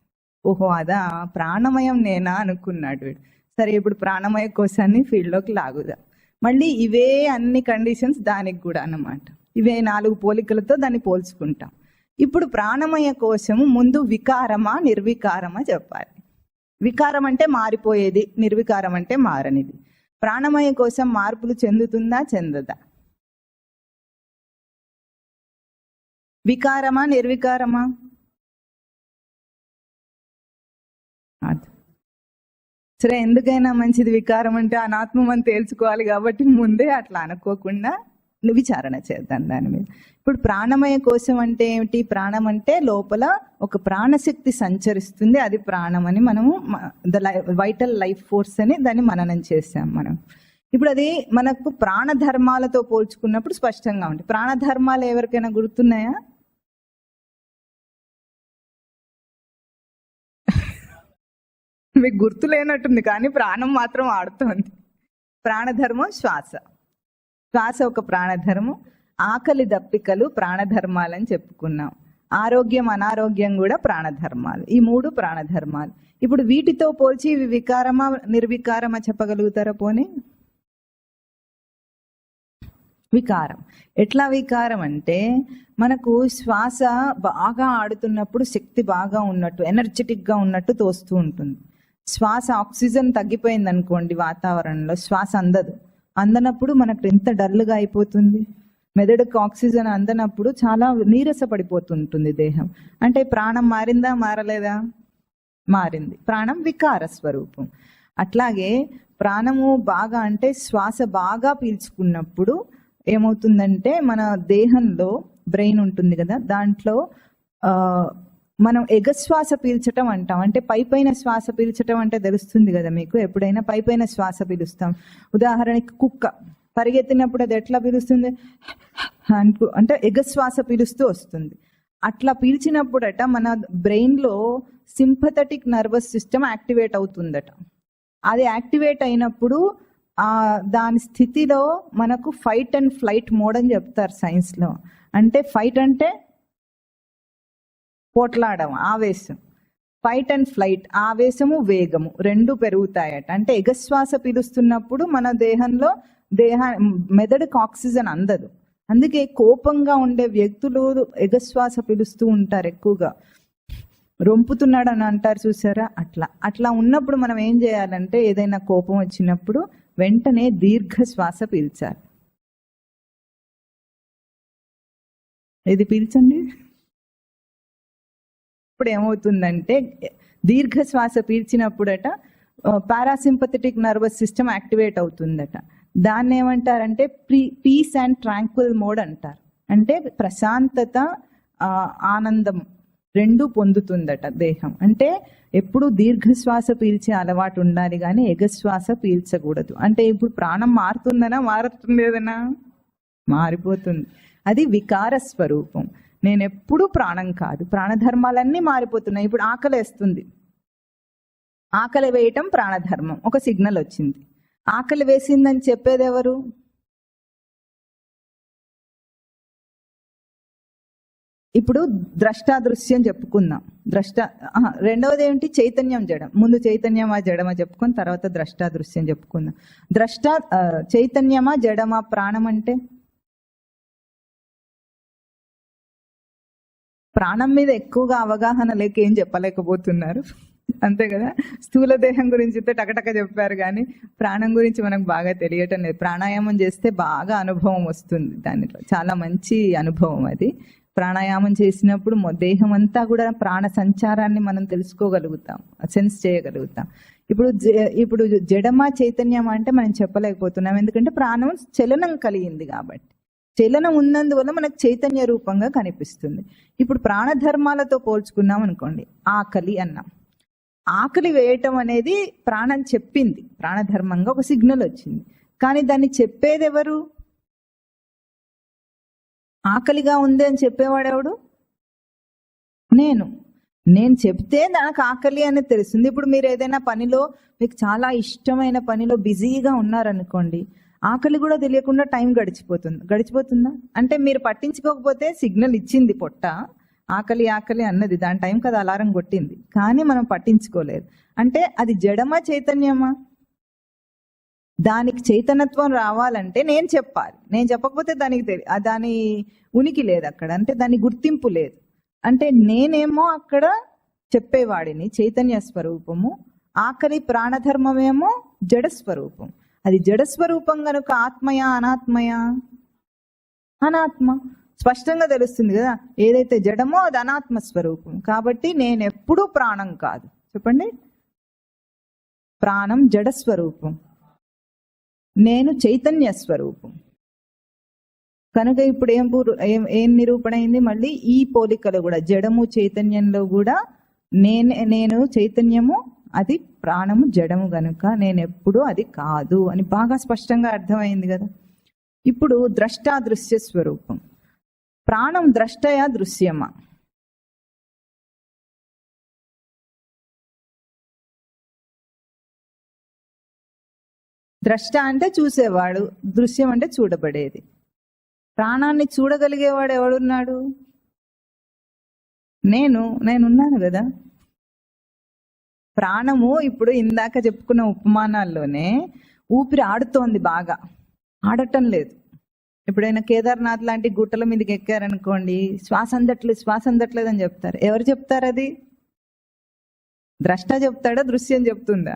ఓహో అదా, ప్రాణమయం నేనా అనుకున్నాడు వీడు. సరే, ఇప్పుడు ప్రాణమయ కోశాన్ని ఫీల్డ్లోకి లాగుదాం. మళ్ళీ ఇవే అన్ని కండిషన్స్ దానికి కూడా అన్నమాట. ఇవే 4 పోలికలతో దాన్ని పోల్చుకుంటాం. ఇప్పుడు ప్రాణమయ కోశము ముందు వికారమా నిర్వికారమా చెప్పాలి. వికారం అంటే మారిపోయేది, నిర్వికారం అంటే మారనిది. ప్రాణమయ కోశం మార్పులు చెందుతుందా చెందదా? వికారమా నిర్వికారమా? సరే, ఎందుకైనా మంచిది వికారం అంటే అనాత్మం అని తేల్చుకోవాలి కాబట్టి ముందే అట్లా అనుకోకుండా విచారణ చేద్దాం దాని మీద. ఇప్పుడు ప్రాణమయ కోశం అంటే ఏమిటి? ప్రాణం అంటే లోపల ఒక ప్రాణశక్తి సంచరిస్తుంది, అది ప్రాణం అని మనము వైటల్ లైఫ్ ఫోర్స్ అని దాన్ని మననం చేసాం మనం. ఇప్పుడు అది మనకు ప్రాణధర్మాలతో పోల్చుకున్నప్పుడు స్పష్టంగా ఉంటుంది. ప్రాణధర్మాలు ఎవరికైనా గుర్తున్నాయా? మీకు గుర్తు లేనట్టుంది కానీ ప్రాణం మాత్రం ఆడుతోంది. ప్రాణధర్మం శ్వాస. శ్వాస ఒక ప్రాణధర్మం. ఆకలి దప్పికలు ప్రాణధర్మాలని చెప్పుకున్నాం. ఆరోగ్యం అనారోగ్యం కూడా ప్రాణధర్మాలు. ఈ 3 ప్రాణధర్మాలు. ఇప్పుడు వీటితో పోల్చి ఇవి వికారమా నిర్వికారమా చెప్పగలుగుతారా? పోనీ వికారం. ఎట్లా వికారం అంటే మనకు శ్వాస బాగా ఆడుతున్నప్పుడు శక్తి బాగా ఉన్నట్టు, ఎనర్జెటిక్గా ఉన్నట్టు తోస్తూ ఉంటుంది. శ్వాస ఆక్సిజన్ తగ్గిపోయింది అనుకోండి వాతావరణంలో, శ్వాస అందనప్పుడు మనకు ఎంత డల్గా అయిపోతుంది. మెదడుకు ఆక్సిజన్ అందనప్పుడు చాలా నీరస పడిపోతుంటుంది దేహం. అంటే ప్రాణం మారిందా మారలేదా? మారింది. ప్రాణం వికార స్వరూపం. అట్లాగే ప్రాణము బాగా అంటే శ్వాస బాగా పీల్చుకున్నప్పుడు ఏమవుతుందంటే మన దేహంలో బ్రెయిన్ ఉంటుంది కదా, దాంట్లో మనం ఎగశ్వాస పీల్చటం అంటాం. అంటే పైపైన శ్వాస పీల్చటం అంటే తెలుస్తుంది కదా మీకు, ఎప్పుడైనా పైపైన శ్వాస పీలుస్తాం. ఉదాహరణకి కుక్క పరిగెత్తినప్పుడు అది ఎట్లా పీలుస్తుంది? అంటే ఎగశ్వాస పీలుస్తూ వస్తుంది. అట్లా పీల్చినప్పుడట మన బ్రెయిన్లో సింపథెటిక్ నర్వస్ సిస్టమ్ యాక్టివేట్ అవుతుందట. అది యాక్టివేట్ అయినప్పుడు దాని స్థితిలో మనకు ఫైట్ అండ్ ఫ్లైట్ మోడ్ అని చెప్తారు సైన్స్లో. అంటే ఫైట్ అంటే పోట్లాడడం, ఆవేశం. ఫైట్ అండ్ ఫ్లైట్, ఆవేశము వేగము 2 పెరుగుతాయట. అంటే ఎగశ్వాస పీలుస్తున్నప్పుడు మన దేహంలో మెదడుకు ఆక్సిజన్ అందదు. అందుకే కోపంగా ఉండే వ్యక్తులు ఎగశ్వాస పీలుస్తూ ఉంటారు ఎక్కువగా. రొంపుతున్నాడు అని అంటారు చూసారా, అట్లా ఉన్నప్పుడు మనం ఏం చేయాలంటే ఏదైనా కోపం వచ్చినప్పుడు వెంటనే దీర్ఘ శ్వాస పీల్చాలి. ఇది పీల్చండి. ఇప్పుడు ఏమవుతుందంటే దీర్ఘ శ్వాస పీల్చినప్పుడట పారాసింపథెటిక్ నర్వస్ సిస్టమ్ యాక్టివేట్ అవుతుందట. దాన్ని ఏమంటారంటే పీస్ అండ్ ట్రాంక్విల్ మోడ్ అంటారు. అంటే ప్రశాంతత, ఆనందం 2 పొందుతుందట దేహం. అంటే ఎప్పుడు దీర్ఘశ్వాస పీల్చే అలవాటు ఉండాలి కానీ ఎగశ్వాస పీల్చకూడదు. అంటే ఇప్పుడు ప్రాణం మారుతుందనా మారుతుందేదనా? మారిపోతుంది. అది వికార స్వరూపం. నేను ఎప్పుడు ప్రాణం కాదు, ప్రాణధర్మాలన్నీ మారిపోతున్నాయి. ఇప్పుడు ఆకలి వేస్తుంది, ఆకలి వేయటం ప్రాణధర్మం. ఒక సిగ్నల్ వచ్చింది, ఆకలి వేసిందని చెప్పేది ఎవరు? ఇప్పుడు ద్రష్టాదృశ్యం చెప్పుకుందాం. రెండవది ఏంటి? చైతన్యం జడం. ముందు చైతన్యమా జడమా చెప్పుకొని తర్వాత ద్రష్టాదృశ్యం చెప్పుకుందాం. చైతన్యమా జడమా ప్రాణం అంటే? ప్రాణం మీద ఎక్కువగా అవగాహన లేక ఏం చెప్పలేకపోతున్నారు, అంతే కదా. స్థూల దేహం గురించి అయితే టకటక చెప్పారు, కానీ ప్రాణం గురించి మనకు బాగా తెలియటం లేదు. ప్రాణాయామం చేస్తే బాగా అనుభవం వస్తుంది, దానిలో చాలా మంచి అనుభవం అది. ప్రాణాయామం చేసినప్పుడు దేహం అంతా కూడా ప్రాణ సంచారాన్ని మనం తెలుసుకోగలుగుతాం, సెన్స్ చేయగలుగుతాం. ఇప్పుడు జడమా చైతన్యమా అంటే మనం చెప్పలేకపోతున్నాం, ఎందుకంటే ప్రాణం చలనం కలిగింది కాబట్టి. చలనం ఉన్నందువల్ల మనకు చైతన్య రూపంగా కనిపిస్తుంది. ఇప్పుడు ప్రాణధర్మాలతో పోల్చుకున్నాం అనుకోండి, ఆకలి అన్నాం. ఆకలి వేయటం అనేది ప్రాణం చెప్పింది, ప్రాణధర్మంగా ఒక సిగ్నల్ వచ్చింది. కానీ దాన్ని చెప్పేది ఎవరు? ఆకలిగా ఉంది అని చెప్పేవాడెవడు? నేను చెప్తే నాకు ఆకలి అనేది తెలుస్తుంది. ఇప్పుడు మీరు ఏదైనా పనిలో, మీకు చాలా ఇష్టమైన పనిలో బిజీగా ఉన్నారనుకోండి, ఆకలి కూడా తెలియకుండా టైం గడిచిపోతుందా? అంటే మీరు పట్టించుకోకపోతే సిగ్నల్ ఇచ్చింది పొట్ట, ఆకలి ఆకలి అన్నది, దాని టైం కదా అలారం కొట్టింది, కానీ మనం పట్టించుకోలేదు. అంటే అది జడమా చైతన్యమా? దానికి చైతన్యత్వం రావాలంటే నేను చెప్పాలి. నేను చెప్పకపోతే దాని ఉనికి లేదు అక్కడ, అంటే దాని గుర్తింపు లేదు. అంటే నేనేమో అక్కడ చెప్పేవాడిని, చైతన్య స్వరూపము. ఆకలి ప్రాణధర్మమేమో జడస్వరూపం. అది జడస్వరూపం కనుక ఆత్మయా అనాత్మయా? అనాత్మ. స్పష్టంగా తెలుస్తుంది కదా, ఏదైతే జడమో అది అనాత్మ స్వరూపం. కాబట్టి నేను ఎప్పుడూ ప్రాణం కాదు. చెప్పండి, ప్రాణం జడస్వరూపం, నేను చైతన్య స్వరూపం. కనుక ఇప్పుడు ఏం నిరూపణ అయింది? మళ్ళీ ఈ పోలికలు కూడా, జడము చైతన్యంలో కూడా నేను చైతన్యము, అది ప్రాణము జడము గనుక నేను ఎప్పుడూ అది కాదు అని బాగా స్పష్టంగా అర్థమైంది కదా. ఇప్పుడు ద్రష్టాదృశ్య స్వరూపం. ప్రాణం ద్రష్టయా దృశ్యమా? ద్రష్ట అంటే చూసేవాడు, దృశ్యం అంటే చూడబడేది. ప్రాణాన్ని చూడగలిగేవాడు ఎవడున్నాడు? నేనున్నాను కదా. ప్రాణము ఇప్పుడు ఇందాక చెప్పుకున్న ఉపమానాల్లోనే ఊపిరి ఆడుతోంది, బాగా ఆడటం లేదు. ఎప్పుడైనా కేదార్నాథ్ లాంటి గుట్టల మీదకి ఎక్కారనుకోండి, శ్వాస అందట్లేదు అని చెప్తారు. ఎవరు చెప్తారు అది? ద్రష్ట చెప్తాడా, దృశ్యం చెప్తుందా?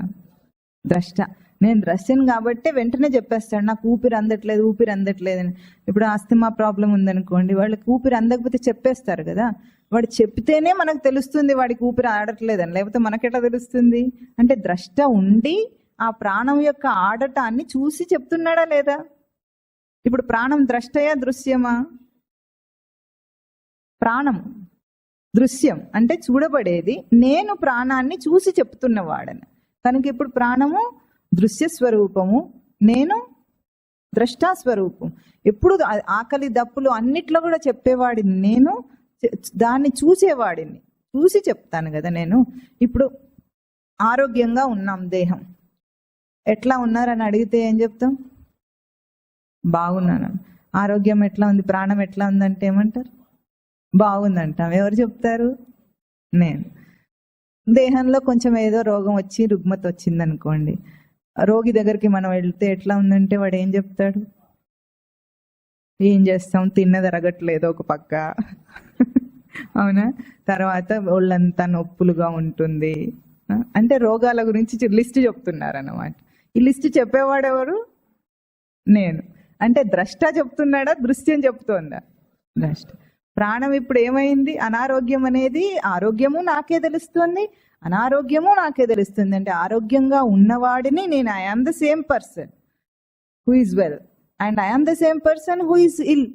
ద్రష్ట. నేను దృశ్యం కాబట్టి వెంటనే చెప్పేస్తాడు, నాకు ఊపిరి అందట్లేదు అని. ఇప్పుడు ఆస్తమా ప్రాబ్లం ఉందనుకోండి, వాళ్ళకి ఊపిరి అందకపోతే చెప్పేస్తారు కదా. వాడు చెప్తేనే మనకు తెలుస్తుంది వాడికి ఊపిరి ఆడట్లేదని, లేకపోతే మనకెట్లా తెలుస్తుంది? అంటే ద్రష్ట ఉండి ఆ ప్రాణం యొక్క ఆడటాన్ని చూసి చెప్తున్నాడా లేదా? ఇప్పుడు ప్రాణం ద్రష్టయా దృశ్యమా? ప్రాణం దృశ్యం అంటే చూడబడేది, నేను ప్రాణాన్ని చూసి చెప్తున్నవాడని. కనుక ఇప్పుడు ప్రాణము దృశ్య స్వరూపము, నేను ద్రష్టా స్వరూపం. ఎప్పుడు ఆకలి దప్పులు అన్నిట్లో కూడా చెప్పేవాడిని నేను, దాన్ని చూసేవాడిని, చూసి చెప్తాను కదా నేను. ఇప్పుడు ఆరోగ్యంగా ఉన్నాం, దేహం ఎట్లా ఉన్నారని అడిగితే ఏం చెప్తాం? బాగున్నాను. ఆరోగ్యం ఎట్లా ఉంది, ప్రాణం ఎట్లా ఉందంటే ఏమంటారు? బాగుందంటాం. ఎవరు చెప్తారు? నేను. దేహంలో కొంచెం ఏదో రోగం వచ్చి రుగ్మత వచ్చింది అనుకోండి, రోగి దగ్గరికి మనం వెళ్తే ఎట్లా ఉందంటే వాడు ఏం చెప్తాడు? ఏం చేస్తాం, తిన్నది అరగట్లేదు ఒక పక్క, అవునా? తర్వాత ఒళ్ళంతా నొప్పులుగా ఉంటుంది. అంటే రోగాల గురించి లిస్ట్ చెప్తున్నారు అన్నమాట. ఈ లిస్ట్ చెప్పేవాడెవరు? నేను. అంటే ద్రష్ట చెప్తున్నాడా, దృశ్యం చెప్తోందా? ద్రష్ట. ప్రాణం ఇప్పుడు ఏమైంది? అనారోగ్యం అనేది, ఆరోగ్యము నాకే తెలుస్తుంది, అనారోగ్యము నాకే తెలుస్తుంది. అంటే ఆరోగ్యంగా ఉన్నవాడిని నేను, I am the same person who is well and I am the same person who is ill.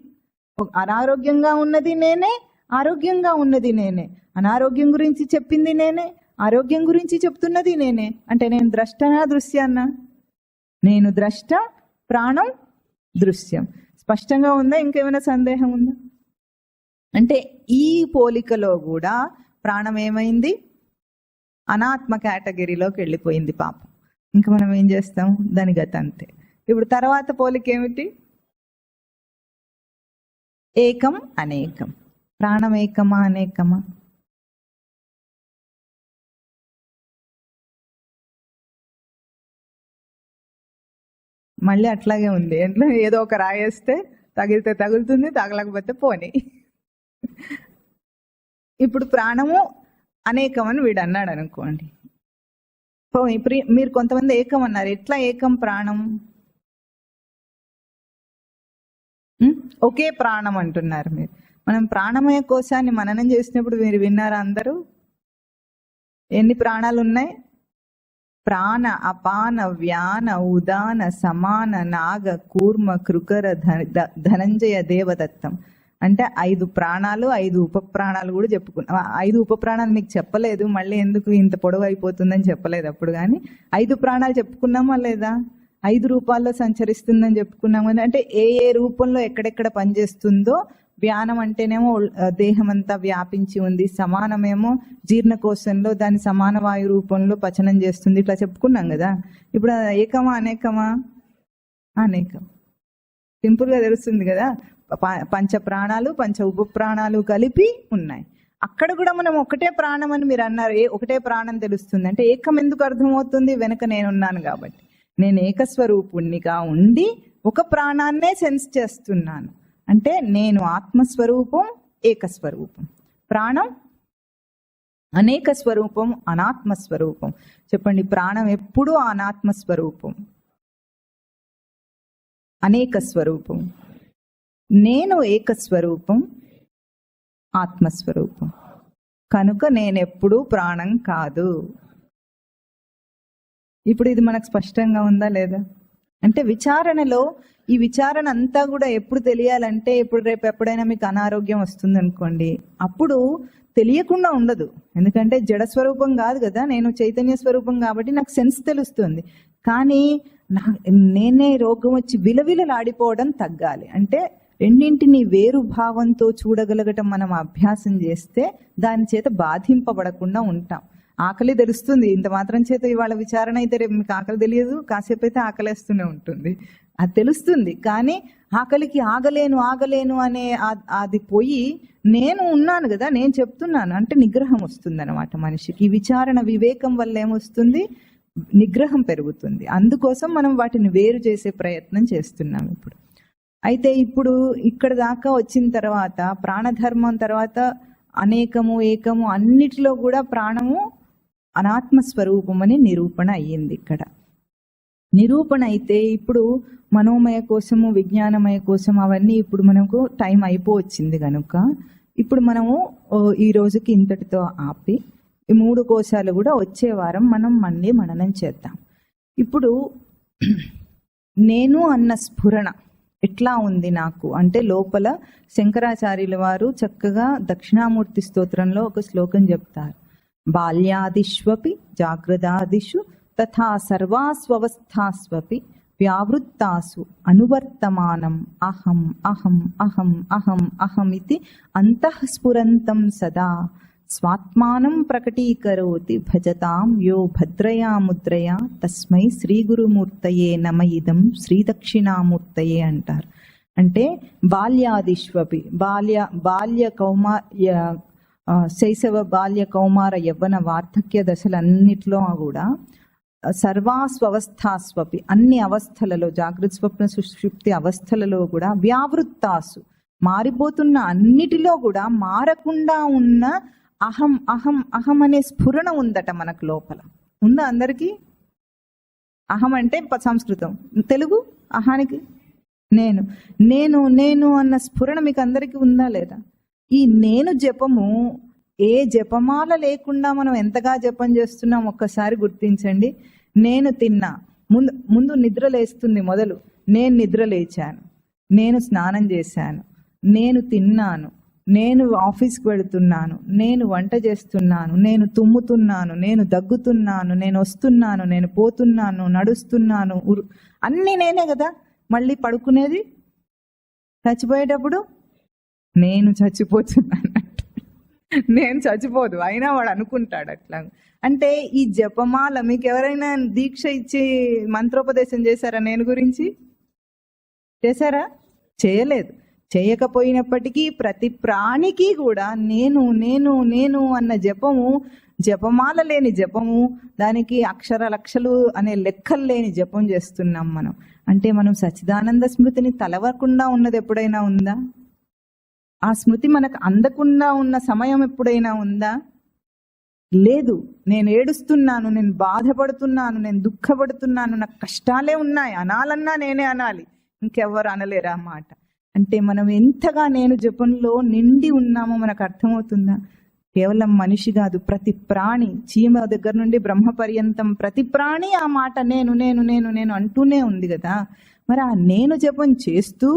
అనారోగ్యంగా ఉన్నది నేనే, ఆరోగ్యంగా ఉన్నది నేనే. అనారోగ్యం గురించి చెప్పింది నేనే, ఆరోగ్యం గురించి చెప్తున్నది నేనే. అంటే నేను ద్రష్టనా దృశ్యాన్నా? నేను ద్రష్ట, ప్రాణం దృశ్యం. స్పష్టంగా ఉందా? ఇంకేమైనా సందేహం ఉందా? అంటే ఈ పోలికలో కూడా ప్రాణం ఏమైంది? అనాత్మ కేటగిరీలోకి వెళ్ళిపోయింది పాపం. ఇంకా మనం ఏం చేస్తాం? దాని గతి అంతే. ఇప్పుడు తర్వాత పోలిక ఏమిటి? ఏకం అనేకం. ప్రాణం ఏకమా అనేకమా? మళ్ళీ అట్లాగే ఉంది. ఎట్లా ఏదో ఒక రాయేస్తే తగిలితే తగులుతుంది, తగలకపోతే పోనీ. ఇప్పుడు ప్రాణము అనేకం అని వీడు అన్నాడు అనుకోండి. ఇప్పుడు మీరు కొంతమంది ఏకం అన్నారు. ఎట్లా ఏకం ప్రాణం? ఒకే ప్రాణం అంటున్నారు మీరు. మనం ప్రాణమయ కోశాన్ని మననం చేసినప్పుడు మీరు విన్నారా అందరూ? ఎన్ని ప్రాణాలు ఉన్నాయి? ప్రాణ, అపాన, వ్యాన, ఉదాన, సమాన, నాగ, కూర్మ, కృకర, ధనంజయ, దేవదత్తం. అంటే 5 ప్రాణాలు, 5 ఉప ప్రాణాలు కూడా చెప్పుకున్నాం. 5 ఉప ప్రాణాలు మీకు చెప్పలేదు, మళ్ళీ ఎందుకు ఇంత పొడవు అయిపోతుందని చెప్పలేదు అప్పుడు. కానీ 5 ప్రాణాలు చెప్పుకున్నామా లేదా? 5 రూపాల్లో సంచరిస్తుందని చెప్పుకున్నాము. అంటే ఏ ఏ రూపంలో ఎక్కడెక్కడ పనిచేస్తుందో. వ్యానం అంటేనేమో దేహం అంతా వ్యాపించి ఉంది, సమానమేమో జీర్ణకోశంలో దాని సమాన వాయు రూపంలో పచనం చేస్తుంది. ఇట్లా చెప్పుకున్నాం కదా. ఇప్పుడు ఏకమా అనేకమా? అనేకం. సింపుల్ గా తెలుస్తుంది కదా. పంచ ప్రాణాలు, పంచ ఉప ప్రాణాలు కలిపి ఉన్నాయి. అక్కడ కూడా మనం ఒకటే ప్రాణం అని మీరు అన్నారు. ఒకటే ప్రాణం తెలుస్తుంది అంటే ఏకం ఎందుకు అర్థమవుతుంది? వెనక నేనున్నాను కాబట్టి. నేను ఏకస్వరూపుణ్ణిగా ఉండి ఒక ప్రాణాన్నే సెన్స్ చేస్తున్నాను. అంటే నేను ఆత్మస్వరూపం, ఏకస్వరూపం. ప్రాణం అనేక స్వరూపం, అనాత్మస్వరూపం. చెప్పండి, ప్రాణం ఎప్పుడూ అనాత్మస్వరూపం, అనేక స్వరూపం. నేను ఏకస్వరూపం, ఆత్మస్వరూపం. కనుక నేనెప్పుడూ ప్రాణం కాదు. ఇప్పుడు ఇది మనకు స్పష్టంగా ఉందా లేదా? అంటే విచారణలో ఈ విచారణ అంతా కూడా ఎప్పుడు తెలియాలంటే, ఇప్పుడు రేపు ఎప్పుడైనా మీకు అనారోగ్యం వస్తుంది అనుకోండి, అప్పుడు తెలియకుండా ఉండదు. ఎందుకంటే జడ స్వరూపం కాదు కదా, నేను చైతన్య స్వరూపం కాబట్టి నాకు సెన్స్ తెలుస్తుంది. కానీ నేనే రోగం వచ్చి విలవిలలాడిపోవడం తగ్గాలి. అంటే రెండింటిని వేరు భావంతో చూడగలగటం మనం అభ్యాసం చేస్తే దాని చేత బాధింపబడకుండా ఉంటాం. ఆకలి తెలుస్తుంది, ఇంత మాత్రం చేత ఇవాళ విచారణ అయితే రేపు మీకు ఆకలి తెలియదు, కాసేపు అయితే ఆకలేస్తూనే ఉంటుంది, అది తెలుస్తుంది. కానీ ఆకలికి ఆగలేను అనే అది పోయి నేను ఉన్నాను కదా, నేను చెప్తున్నాను అంటే నిగ్రహం వస్తుంది అనమాట మనిషికి. ఈ విచారణ వివేకం వల్ల ఏమొస్తుంది? నిగ్రహం పెరుగుతుంది. అందుకోసం మనం వాటిని వేరు చేసే ప్రయత్నం చేస్తున్నాం ఇప్పుడు. అయితే ఇప్పుడు ఇక్కడ దాకా వచ్చిన తర్వాత ప్రాణధర్మం తర్వాత అనేకము, ఏకము అన్నిటిలో కూడా ప్రాణము అనాత్మ స్వరూపం అని నిరూపణ అయ్యింది. ఇక్కడ నిరూపణ అయితే ఇప్పుడు మనోమయ కోసము, విజ్ఞానమయ కోసం అవన్నీ ఇప్పుడు మనకు టైం అయిపోవచ్చింది కనుక ఇప్పుడు మనము ఈ రోజుకి ఇంతటితో ఆపి ఈ 3 కోశాలు కూడా వచ్చే వారం మనం మళ్ళీ మననం చేద్దాం. ఇప్పుడు నేను అన్న స్ఫురణ ఎట్లా ఉంది నాకు అంటే, లోపల శంకరాచార్యుల వారు చక్కగా దక్షిణామూర్తి స్తోత్రంలో ఒక శ్లోకం చెప్తారు. బాల్యాదిష్వపి జాగ్రదాదిషు తథా సర్వాస్వస్థాస్వపి వ్యావృత్తాసు అనువర్తమానం అహం అహం అహం అహం అహం ఇది అంతఃస్ఫురంతం సదా స్వాత్మానం ప్రకటీకరోతి భజతాం యో భద్రయా ముద్రయా తస్మై శ్రీ గురుమూర్తయే నమ ఇదం శ్రీ దక్షిణామూర్తయే అంటారు. అంటే బాల్యాదిష్వపి బాల్య కౌమార శైశవ బాల్య కౌమార యవ్వన వార్ధక్య దశలన్నిట్లో కూడా సర్వాస్వస్థాస్వపి అన్ని అవస్థలలో, జాగృత స్వప్న సుషుప్తి అవస్థలలో కూడా వ్యావృత్తాసు మారిపోతున్న అన్నిటిలో కూడా మారకుండా ఉన్న అహం అహం అహం అనే స్ఫురణ ఉందట మనకు లోపల. ఉందా అందరికీ? అహం అంటే సంస్కృతం, తెలుగు అహానికి నేను నేను నేను అన్న స్ఫురణ మీకు అందరికీ ఉందా లేదా? ఈ నేను జపము ఏ జపమాల లేకుండా మనం ఎంతగా జపం చేస్తున్నాం ఒక్కసారి గుర్తించండి. నేను తిన్నా, ముందు నిద్ర లేస్తుంది మొదలు. నేను నిద్ర లేచాను, నేను స్నానం చేశాను, నేను తిన్నాను, నేను ఆఫీస్కి వెళుతున్నాను, నేను వంట చేస్తున్నాను, నేను తుమ్ముతున్నాను, నేను దగ్గుతున్నాను, నేను వస్తున్నాను, నేను పోతున్నాను, నడుస్తున్నాను, అన్నీ నేనే కదా. మళ్ళీ పడుకునేది చచ్చిపోయేటప్పుడు నేను చచ్చిపోతున్నాను, నేను చచ్చిపోదు, అయినా వాడు అనుకుంటాడు అట్లా. అంటే ఈ జపమాల మీకు ఎవరైనా దీక్ష ఇచ్చి మంత్రోపదేశం చేశారా? నేను గురించి చేశారా? చేయలేదు. చేయకపోయినప్పటికీ ప్రతి ప్రాణికి కూడా నేను నేను నేను అన్న జపము, జపమాల లేని జపము, దానికి అక్షర లక్షలు అనే లెక్కలు లేని జపం చేస్తున్నాం మనం. అంటే మనం సచ్చిదానంద స్మృతిని తలవకుండా ఉన్నది ఎప్పుడైనా ఉందా? ఆ స్మృతి మనకు అందకుండా ఉన్న సమయం ఎప్పుడైనా ఉందా? లేదు. నేను ఏడుస్తున్నాను, నేను బాధపడుతున్నాను, నేను దుఃఖపడుతున్నాను, నాకు కష్టాలే ఉన్నాయి, అనాలన్నా నేనే అనాలి, ఇంకెవ్వరు అనలేరా మాట. అంటే మనం ఎంతగా నేను జపంలో నిండి ఉన్నామో మనకు అర్థమవుతుందా? కేవలం మనిషి కాదు, ప్రతి ప్రాణి, చీమ దగ్గర నుండి బ్రహ్మ పర్యంతం ప్రతి ప్రాణి ఆ మాట నేను నేను నేను నేను అంటూనే ఉంది కదా. మరి ఆ నేను జపం చేస్తూ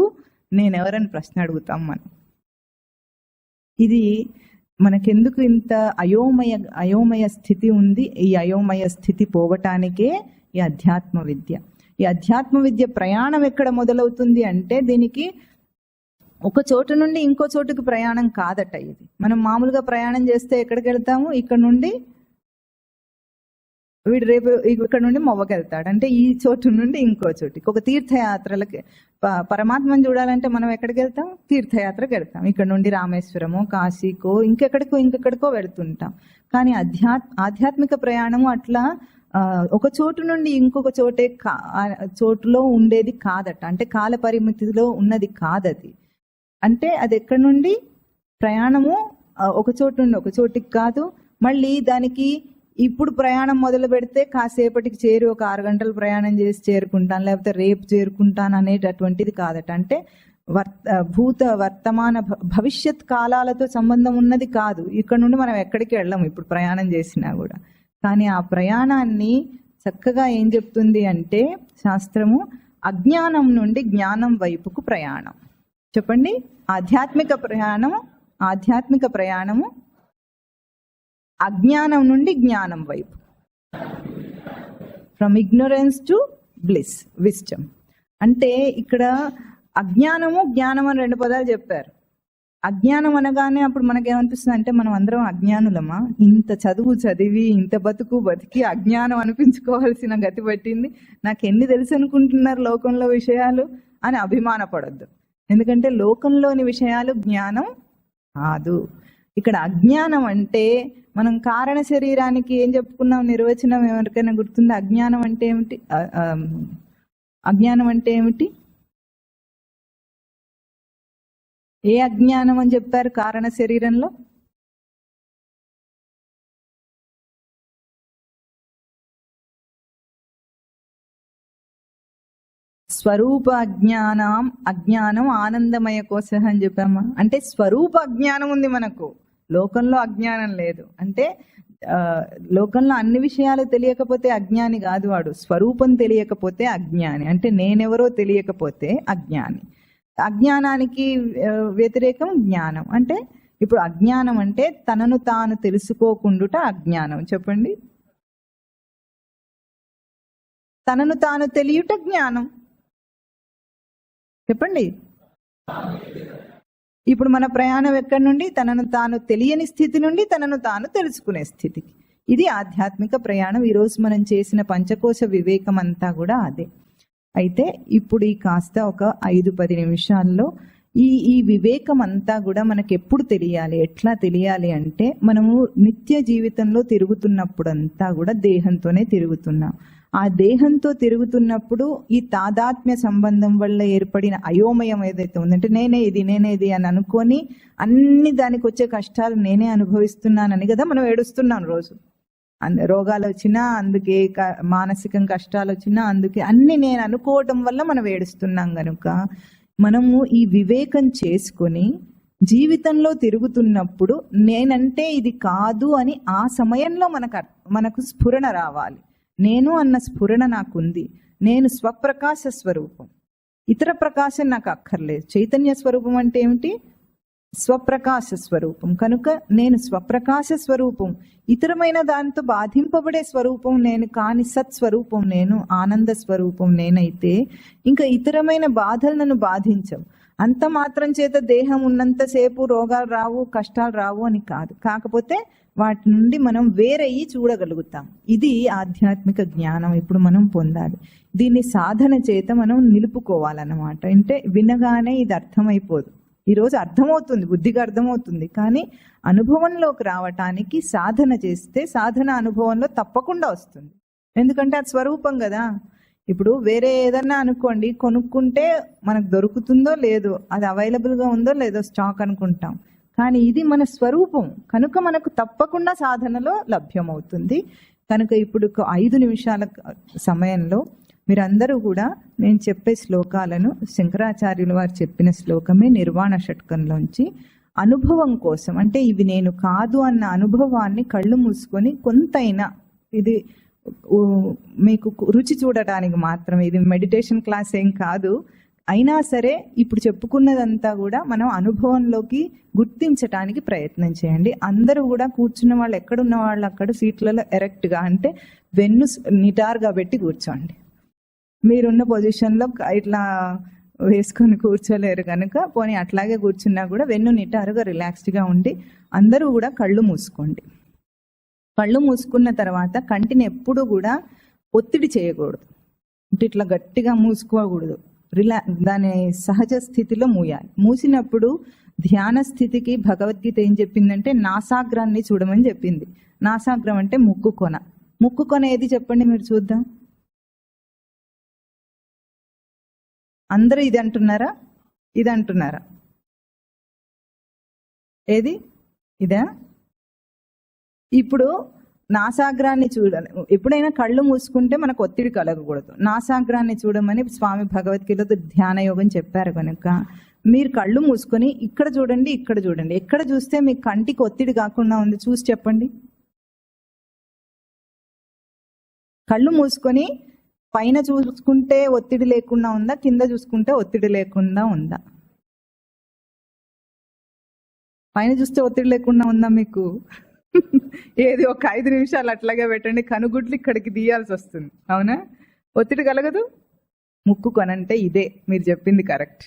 నేనెవరని ప్రశ్న అడుగుతాం మనం. ఇది మనకెందుకు ఇంత అయోమయ స్థితి ఉంది? ఈ అయోమయ స్థితి పోవటానికే ఈ అధ్యాత్మ విద్య. ఈ అధ్యాత్మ విద్య ప్రయాణం ఎక్కడ మొదలవుతుంది అంటే, దీనికి ఒక చోటు నుండి ఇంకో చోటుకు ప్రయాణం కాదట. ఇది మనం మామూలుగా ప్రయాణం చేస్తే ఎక్కడికి వెళ్తాము? ఇక్కడ నుండి వీడు రేపు ఇక్కడ నుండి మొవ్వకి వెళ్తాడు, అంటే ఈ చోటు నుండి ఇంకో చోటుకి. ఒక తీర్థయాత్రలకి పరమాత్మను చూడాలంటే మనం ఎక్కడికి వెళ్తాం? తీర్థయాత్రకు వెళ్తాం. ఇక్కడ నుండి రామేశ్వరమో, కాశీకో, ఇంకెక్కడికో వెళుతుంటాం. కానీ ఆధ్యాత్మిక ప్రయాణము అట్లా ఒక చోటు నుండి ఇంకొక చోటులో ఉండేది కాదట. అంటే కాల పరిమితిలో ఉన్నది కాదది. అంటే అది ఎక్కడి నుండి ప్రయాణము ఒక చోటు నుండి ఒక చోటికి కాదు. మళ్ళీ దానికి ఇప్పుడు ప్రయాణం మొదలు పెడితే కాసేపటికి చేరి ఒక 6 గంటలు ప్రయాణం చేసి చేరుకుంటాను, లేకపోతే రేపు చేరుకుంటాను అనేటటువంటిది కాదట. అంటే భూత వర్తమాన భవిష్యత్ కాలాలతో సంబంధం ఉన్నది కాదు. ఇక్కడ నుండి మనం ఎక్కడికి వెళ్ళాము ఇప్పుడు ప్రయాణం చేసినా కూడా. కానీ ఆ ప్రయాణాన్ని చక్కగా ఏం చెప్తుంది అంటే శాస్త్రము, అజ్ఞానం నుండి జ్ఞానం వైపుకు ప్రయాణం. చెప్పండి, ఆధ్యాత్మిక ప్రయాణము అజ్ఞానం నుండి జ్ఞానం వైపు, from ignorance to bliss, wisdom. అంటే ఇక్కడ అజ్ఞానము జ్ఞానం అని 2 పదాలు చెప్పారు. అజ్ఞానం అనగానే అప్పుడు మనకేమనిపిస్తుంది అంటే, మనం అందరం అజ్ఞానులమా? ఇంత చదువు చదివి ఇంత బతికి అజ్ఞానం అనిపించుకోవాల్సిన గతి పట్టింది, నాకు ఎన్ని తెలుసు అనుకుంటున్నారు లోకంలో విషయాలు అని అభిమానపడద్దు. ఎందుకంటే లోకంలోని విషయాలు జ్ఞానం కాదు. ఇక్కడ అజ్ఞానం అంటే, మనం కారణ శరీరానికి ఏం చెప్పుకున్నాం నిర్వచనం ఎవరికైనా గుర్తుందా? అజ్ఞానం అంటే ఏమిటి? అజ్ఞానం అంటే ఏమిటి? ఏ అజ్ఞానం అని చెప్పారు కారణ శరీరంలో? స్వరూప అజ్ఞానం ఆనందమయ కోశ అని చెప్పామా? అంటే స్వరూప అజ్ఞానం ఉంది మనకు, లోకంలో అజ్ఞానం లేదు. అంటే లోకంలో అన్ని విషయాలు తెలియకపోతే అజ్ఞాని కాదు వాడు, స్వరూపం తెలియకపోతే అజ్ఞాని. అంటే నేనెవరో తెలియకపోతే అజ్ఞాని. అజ్ఞానానికి వ్యతిరేకం జ్ఞానం. అంటే ఇప్పుడు అజ్ఞానం అంటే తనను తాను తెలుసుకోకుండుట అజ్ఞానం. చెప్పండి, తనను తాను తెలియుట జ్ఞానం. చెప్పండి. ఇప్పుడు మన ప్రయాణం ఎక్కడి నుండి? తనను తాను తెలియని స్థితి నుండి తనను తాను తెలుసుకునే స్థితికి. ఇది ఆధ్యాత్మిక ప్రయాణం. ఈరోజు మనం చేసిన పంచకోశ వివేకం అంతా కూడా అదే. అయితే ఇప్పుడు ఈ కాస్త ఒక 5-10 నిమిషాల్లో ఈ వివేకం అంతా కూడా మనకి ఎప్పుడు తెలియాలి, ఎట్లా తెలియాలి అంటే, మనము నిత్య జీవితంలో తిరుగుతున్నప్పుడంతా కూడా దేహంతోనే తిరుగుతున్నాం. ఆ దేహంతో తిరుగుతున్నప్పుడు ఈ తాదాత్మ్య సంబంధం వల్ల ఏర్పడిన అయోమయం ఏదైతే ఉందంటే, నేనే ఇది అని అనుకొని అన్ని దానికి వచ్చే కష్టాలు నేనే అనుభవిస్తున్నానని కదా మనం ఏడుస్తున్నాం రోజు. రోగాలు వచ్చినా అందుకే, మానసిక కష్టాలు వచ్చినా అందుకే, అన్ని నేను అనుకోవటం వల్ల మనం ఏడుస్తున్నాం. కనుక మనము ఈ వివేకం చేసుకొని జీవితంలో తిరుగుతున్నప్పుడు నేనంటే ఇది కాదు అని ఆ సమయంలో మనకు స్ఫురణ రావాలి. నేను అన్న స్ఫురణ నాకుంది. నేను స్వప్రకాశ స్వరూపం, ఇతర ప్రకాశం నాకు అక్కర్లేదు. చైతన్య స్వరూపం అంటే ఏమిటి? స్వప్రకాశ స్వరూపం. కనుక నేను స్వప్రకాశ స్వరూపం, ఇతరమైన దానితో బాధింపబడే స్వరూపం నేను కాని సత్స్వరూపం నేను, ఆనంద స్వరూపం నేనైతే ఇంకా ఇతరమైన బాధలు నన్ను బాధించవు. అంత మాత్రం చేత దేహం ఉన్నంతసేపు రోగాలు రావు, కష్టాలు రావు అని కాదు. కాకపోతే వాటి నుండి మనం వేరయ్యి చూడగలుగుతాం. ఇది ఆధ్యాత్మిక జ్ఞానం ఇప్పుడు మనం పొందాలి. దీన్ని సాధన చేత మనం నిలుపుకోవాలన్నమాట. అంటే వినగానే ఇది అర్థమైపోదు. ఈరోజు అర్థమవుతుంది, బుద్ధిగా అర్థమవుతుంది, కానీ అనుభవంలోకి రావటానికి సాధన చేస్తే సాధన అనుభవంలో తప్పకుండా వస్తుంది. ఎందుకంటే అది స్వరూపం కదా. ఇప్పుడు వేరే ఏదన్నా అనుకోండి, కొనుక్కుంటే మనకు దొరుకుతుందో లేదో, అది అవైలబుల్గా ఉందో లేదో స్టాక్ అనుకుంటాం. కానీ ఇది మన స్వరూపం కనుక మనకు తప్పకుండా సాధనలో లభ్యమవుతుంది. కనుక ఇప్పుడు 5 నిమిషాల సమయంలో మీరందరూ కూడా నేను చెప్పే శ్లోకాలను, శంకరాచార్యుల వారు చెప్పిన శ్లోకమే నిర్వాణ షట్కంలోంచి అనుభవం కోసం, అంటే ఇవి నేను కాదు అన్న అనుభవాన్ని కళ్ళు మూసుకొని కొంతైనా, ఇది మీకు రుచి చూడటానికి మాత్రమే, ఇది మెడిటేషన్ క్లాస్ ఏం కాదు, అయినా సరే ఇప్పుడు చెప్పుకున్నదంతా కూడా మనం అనుభవంలోకి గుర్తించటానికి ప్రయత్నం చేయండి. అందరూ కూడా కూర్చున్న వాళ్ళు, ఎక్కడున్న వాళ్ళు అక్కడ సీట్లలో ఎరెక్ట్గా, అంటే వెన్ను నిటారుగా పెట్టి కూర్చోండి. మీరున్న పొజిషన్లో ఇట్లా వేసుకొని కూర్చోలేరు కనుక పోనీ అట్లాగే కూర్చున్నా కూడా వెన్ను నిటారుగా రిలాక్స్డ్గా ఉండి అందరూ కూడా కళ్ళు మూసుకోండి. కళ్ళు మూసుకున్న తర్వాత కంటిని ఎప్పుడు కూడా ఒత్తిడి చేయకూడదు, అంటే ఇట్లా గట్టిగా మూసుకోకూడదు. దాని సహజ స్థితిలో మూయాలి. మూసినప్పుడు ధ్యాన స్థితికి భగవద్గీత ఏం చెప్పిందంటే నాసాగ్రాన్ని చూడమని చెప్పింది. నాసాగ్రం అంటే ముక్కు కొన. ముక్కు కొన ఏది చెప్పండి మీరు చూద్దాం. అందరూ ఇది అంటున్నారా, ఇది అంటున్నారా? ఏది? ఇదా? ఇప్పుడు నాసాగ్రాన్ని చూడాలి. ఎప్పుడైనా కళ్ళు మూసుకుంటే మనకు ఒత్తిడి కలగకూడదు. నాసాగ్రాన్ని చూడమని స్వామి భగవద్గీతలో ధ్యాన యోగం చెప్పారు కనుక మీరు కళ్ళు మూసుకొని ఇక్కడ చూడండి, ఇక్కడ చూడండి. ఎక్కడ చూస్తే మీ కంటికి ఒత్తిడి కాకుండా ఉంది చూసి చెప్పండి. కళ్ళు మూసుకొని పైన చూసుకుంటే ఒత్తిడి లేకుండా ఉందా, కింద చూసుకుంటే ఒత్తిడి లేకుండా ఉందా? పైన చూస్తే ఒత్తిడి లేకుండా ఉందా మీకు? ఏది ఒక 5 నిమిషాలు అట్లాగే పెట్టండి, కనుగుడ్లు ఇక్కడికి తీయాల్సి వస్తుంది, అవునా? ఒత్తిడి కలగదు. ముక్కు కొనంటే ఇదే, మీరు చెప్పింది కరెక్ట్.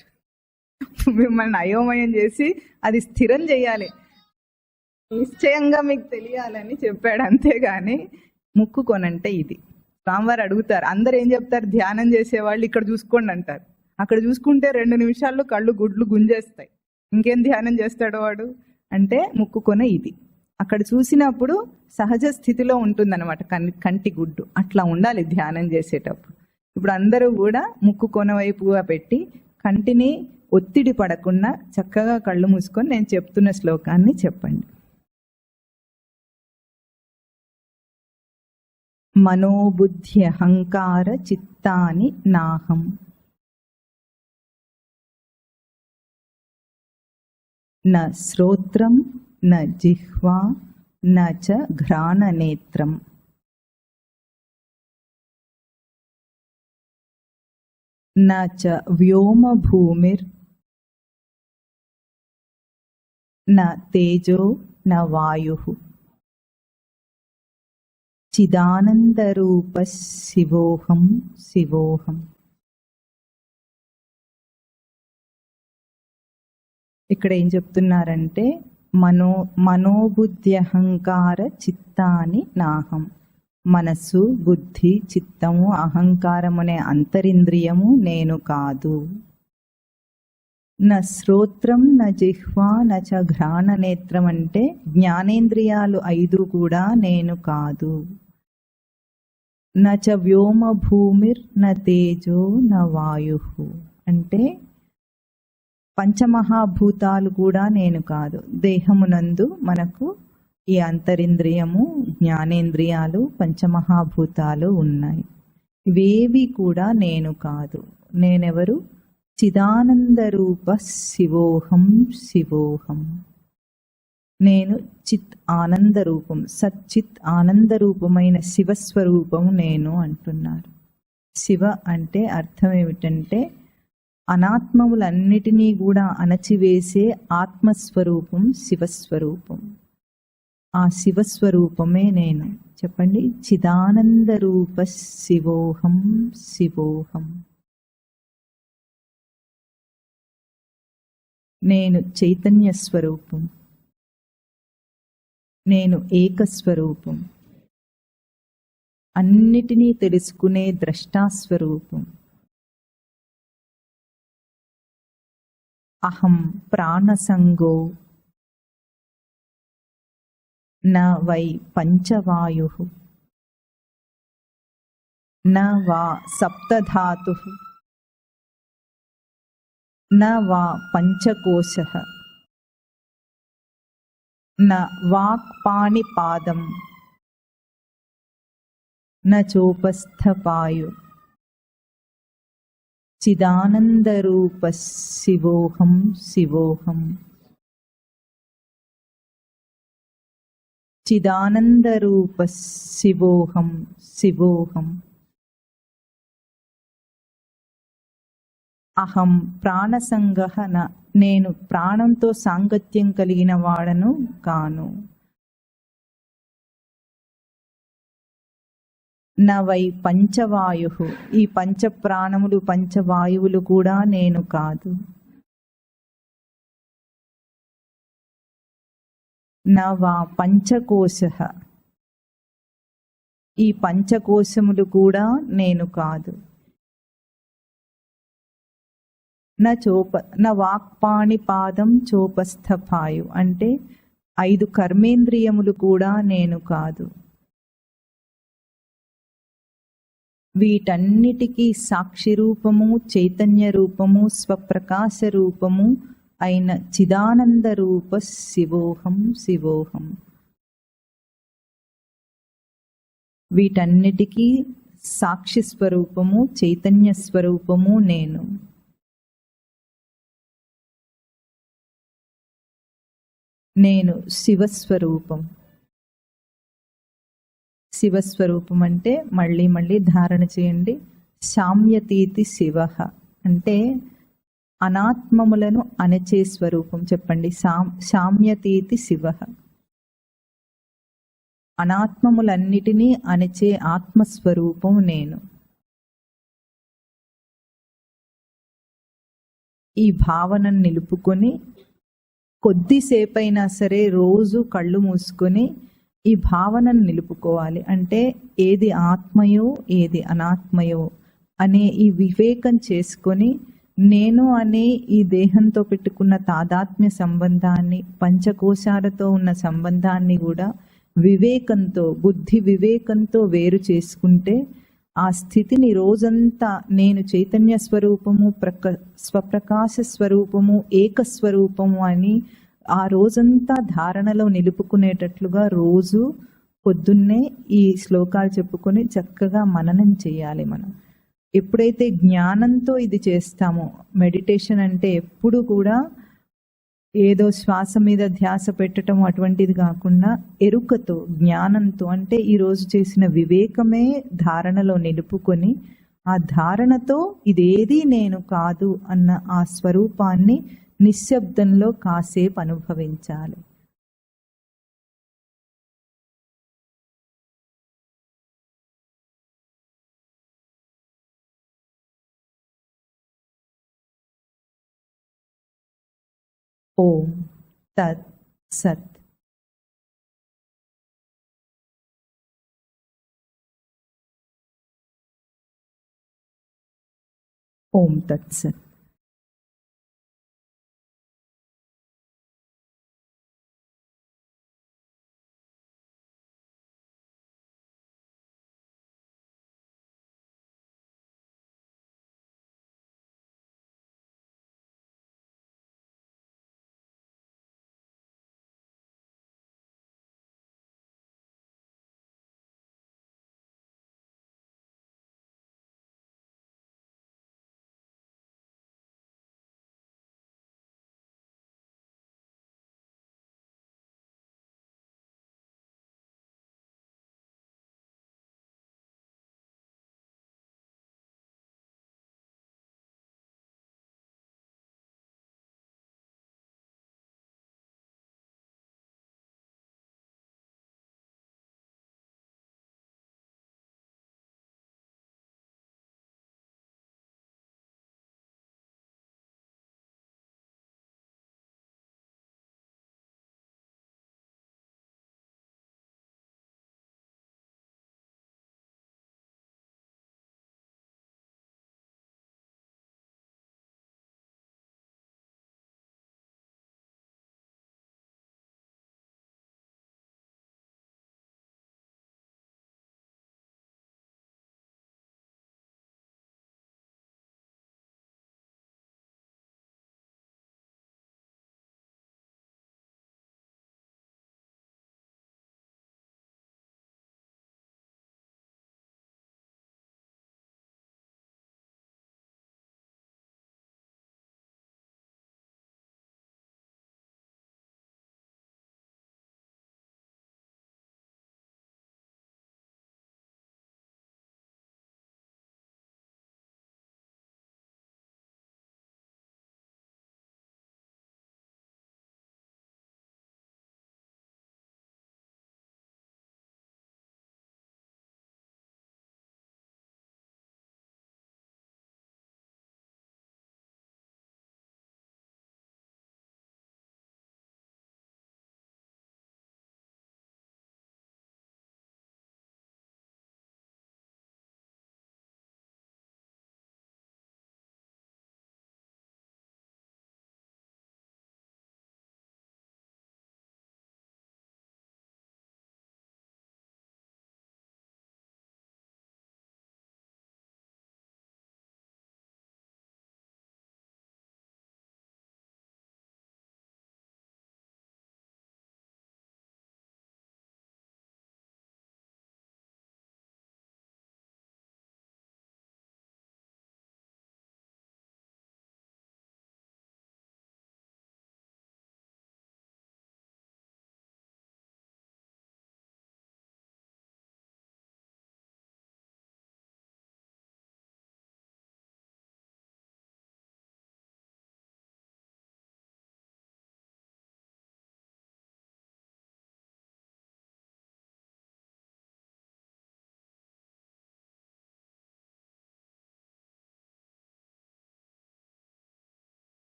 మిమ్మల్ని అయోమయం చేసి అది స్థిరం చేయాలి, నిశ్చయంగా మీకు తెలియాలని చెప్పాడు, అంతేగాని ముక్కు కొనంటే ఇది. స్వామివారు అడుగుతారు, అందరు ఏం చెప్తారు? ధ్యానం చేసేవాళ్ళు ఇక్కడ చూసుకోండి అంటారు. అక్కడ చూసుకుంటే 2 నిమిషాల్లో కళ్ళు గుడ్లు గుంజేస్తాయి. ఇంకేం ధ్యానం చేస్తాడు వాడు? అంటే ముక్కు కొన ఇది. అక్కడ చూసినప్పుడు సహజ స్థితిలో ఉంటుందన్నమాట కంటి గుడ్డు. అట్లా ఉండాలి ధ్యానం చేసేటప్పుడు. ఇప్పుడు అందరూ కూడా ముక్కు కొన వైపుగా పెట్టి కంటిని ఒత్తిడి పడకుండా చక్కగా కళ్ళు మూసుకొని నేను చెప్తున్న శ్లోకాన్ని చెప్పండి. మనోబుద్ధి అహంకార చిత్తాని నాహం. న శ్రోత్రం న జిహ్వా న చ ఘ్రాణనేత్రం. న చ వ్యోమభూమిర్ న తేజో న వాయుః. చిదానందరూప శివోహం శివోహం. ఇక్కడ ఏం చెప్తున్నారంటే మనోబుద్ధి అహంకార చిత్తాని నాహం. మనస్సు, బుద్ధి, చిత్తము, అహంకారం అనే అంతరింద్రియము నేను కాదు. న శ్రోత్రం న జిహ్వా న చ ఘ్రాణనేత్రం అంటే జ్ఞానేంద్రియాలు 5 కూడా నేను కాదు. న చ వ్యోమభూమిర్ న తేజో న వాయుః అంటే పంచమహాభూతాలు కూడా నేను కాదు. దేహమునందు మనకు ఈ అంతరింద్రియము, జ్ఞానేంద్రియాలు, పంచమహాభూతాలు ఉన్నాయి. ఇవేవి కూడా నేను కాదు. నేనెవరు? చిదానందరూప శివోహం శివోహం. నేను చిత్ ఆనందరూపం, సచ్చిత్ ఆనందరూపమైన శివస్వరూపము నేను అంటున్నారు. శివ అంటే అర్థం ఏమిటంటే అనాత్మములన్నిటినీ కూడా అణచివేసే ఆత్మస్వరూపం శివస్వరూపం. ఆ శివస్వరూపమే నేను. చెప్పండి, చిదానందరూప శివోహం శివోహం. నేను చైతన్య స్వరూపం, నేను ఏకస్వరూపం, అన్నిటినీ తెలుసుకునే ద్రష్టాస్వరూపం. అహం ప్రాణసంగో న వై పంచవాయుః. न वा सप्तधातुः न वा पंचकोशः न वाक्पाणिपादं न चोपस्थपायु चिदानन्दरूपः शिवोऽहं शिवोऽहम् चिदानन्दरूपः शिवोऽहं शिवोऽहम् అహం ప్రాణసంగః న నేను ప్రాణంతో సాంగత్యం కలిగిన వాడను కాను. న వై పంచవాయుః ఈ పంచ ప్రాణములు పంచవాయువులు కూడా నేను కాదు. న వా పంచకోశః ఈ పంచకోశములు కూడా నేను కాదు. న వాక్పాణిపాదం చోపస్థపాయు అంటే 5 కర్మేంద్రియములు కూడా నేను కాదు. వీటన్నిటికీ సాక్షి రూపము, చైతన్య రూపము, స్వప్రకాశ రూపము అయిన చిదానంద రూప శివోహం శివోహం. వీటన్నిటికీ సాక్షి స్వరూపము, చైతన్య స్వరూపము నేను. నేను శివస్వరూపం. శివస్వరూపం అంటే మళ్ళీ మళ్ళీ ధారణ చేయండి. శామ్యతీతి శివ అంటే అనాత్మములను అణచే స్వరూపం. చెప్పండి, శామ్యతీతి శివ. అనాత్మములన్నిటినీ అణచే ఆత్మస్వరూపం నేను. ఈ భావనను నిలుపుకొని కొద్దిసేపైనా సరే రోజు కళ్ళు మూసుకొని ఈ భావనను నిలుపుకోవాలి. అంటే ఏది ఆత్మయో ఏది అనాత్మయో అనే ఈ వివేకం చేసుకొని నేను అనే ఈ దేహంతో పెట్టుకున్న తాదాత్మ్య సంబంధాన్ని, పంచకోశాలతో ఉన్న సంబంధాన్ని కూడా వివేకంతో, బుద్ధి వివేకంతో వేరు చేసుకుంటే ఆ స్థితిని రోజంతా నేను చైతన్య స్వరూపము, స్వప్రకాశ స్వరూపము, ఏకస్వరూపము అని ఆ రోజంతా ధారణలో నిలుపుకునేటట్లుగా రోజు పొద్దున్నే ఈ శ్లోకాలు చెప్పుకొని చక్కగా మననం చేయాలి. మనం ఎప్పుడైతే జ్ఞానంతో ఇది చేస్తామో, మెడిటేషన్ అంటే ఎప్పుడు కూడా ఏదో శ్వాస మీద ధ్యాస పెట్టడం అటువంటిది కాకుండా ఎరుకతో, జ్ఞానంతో, అంటే ఈరోజు చేసిన వివేకమే ధారణలో నిలుపుకొని ఆ ధారణతో ఇదేది నేను కాదు అన్న ఆ స్వరూపాన్ని నిశ్శబ్దంలో కాసేపు అనుభవించాలి. ఓం తత్ సత్. ఓం తత్ సత్.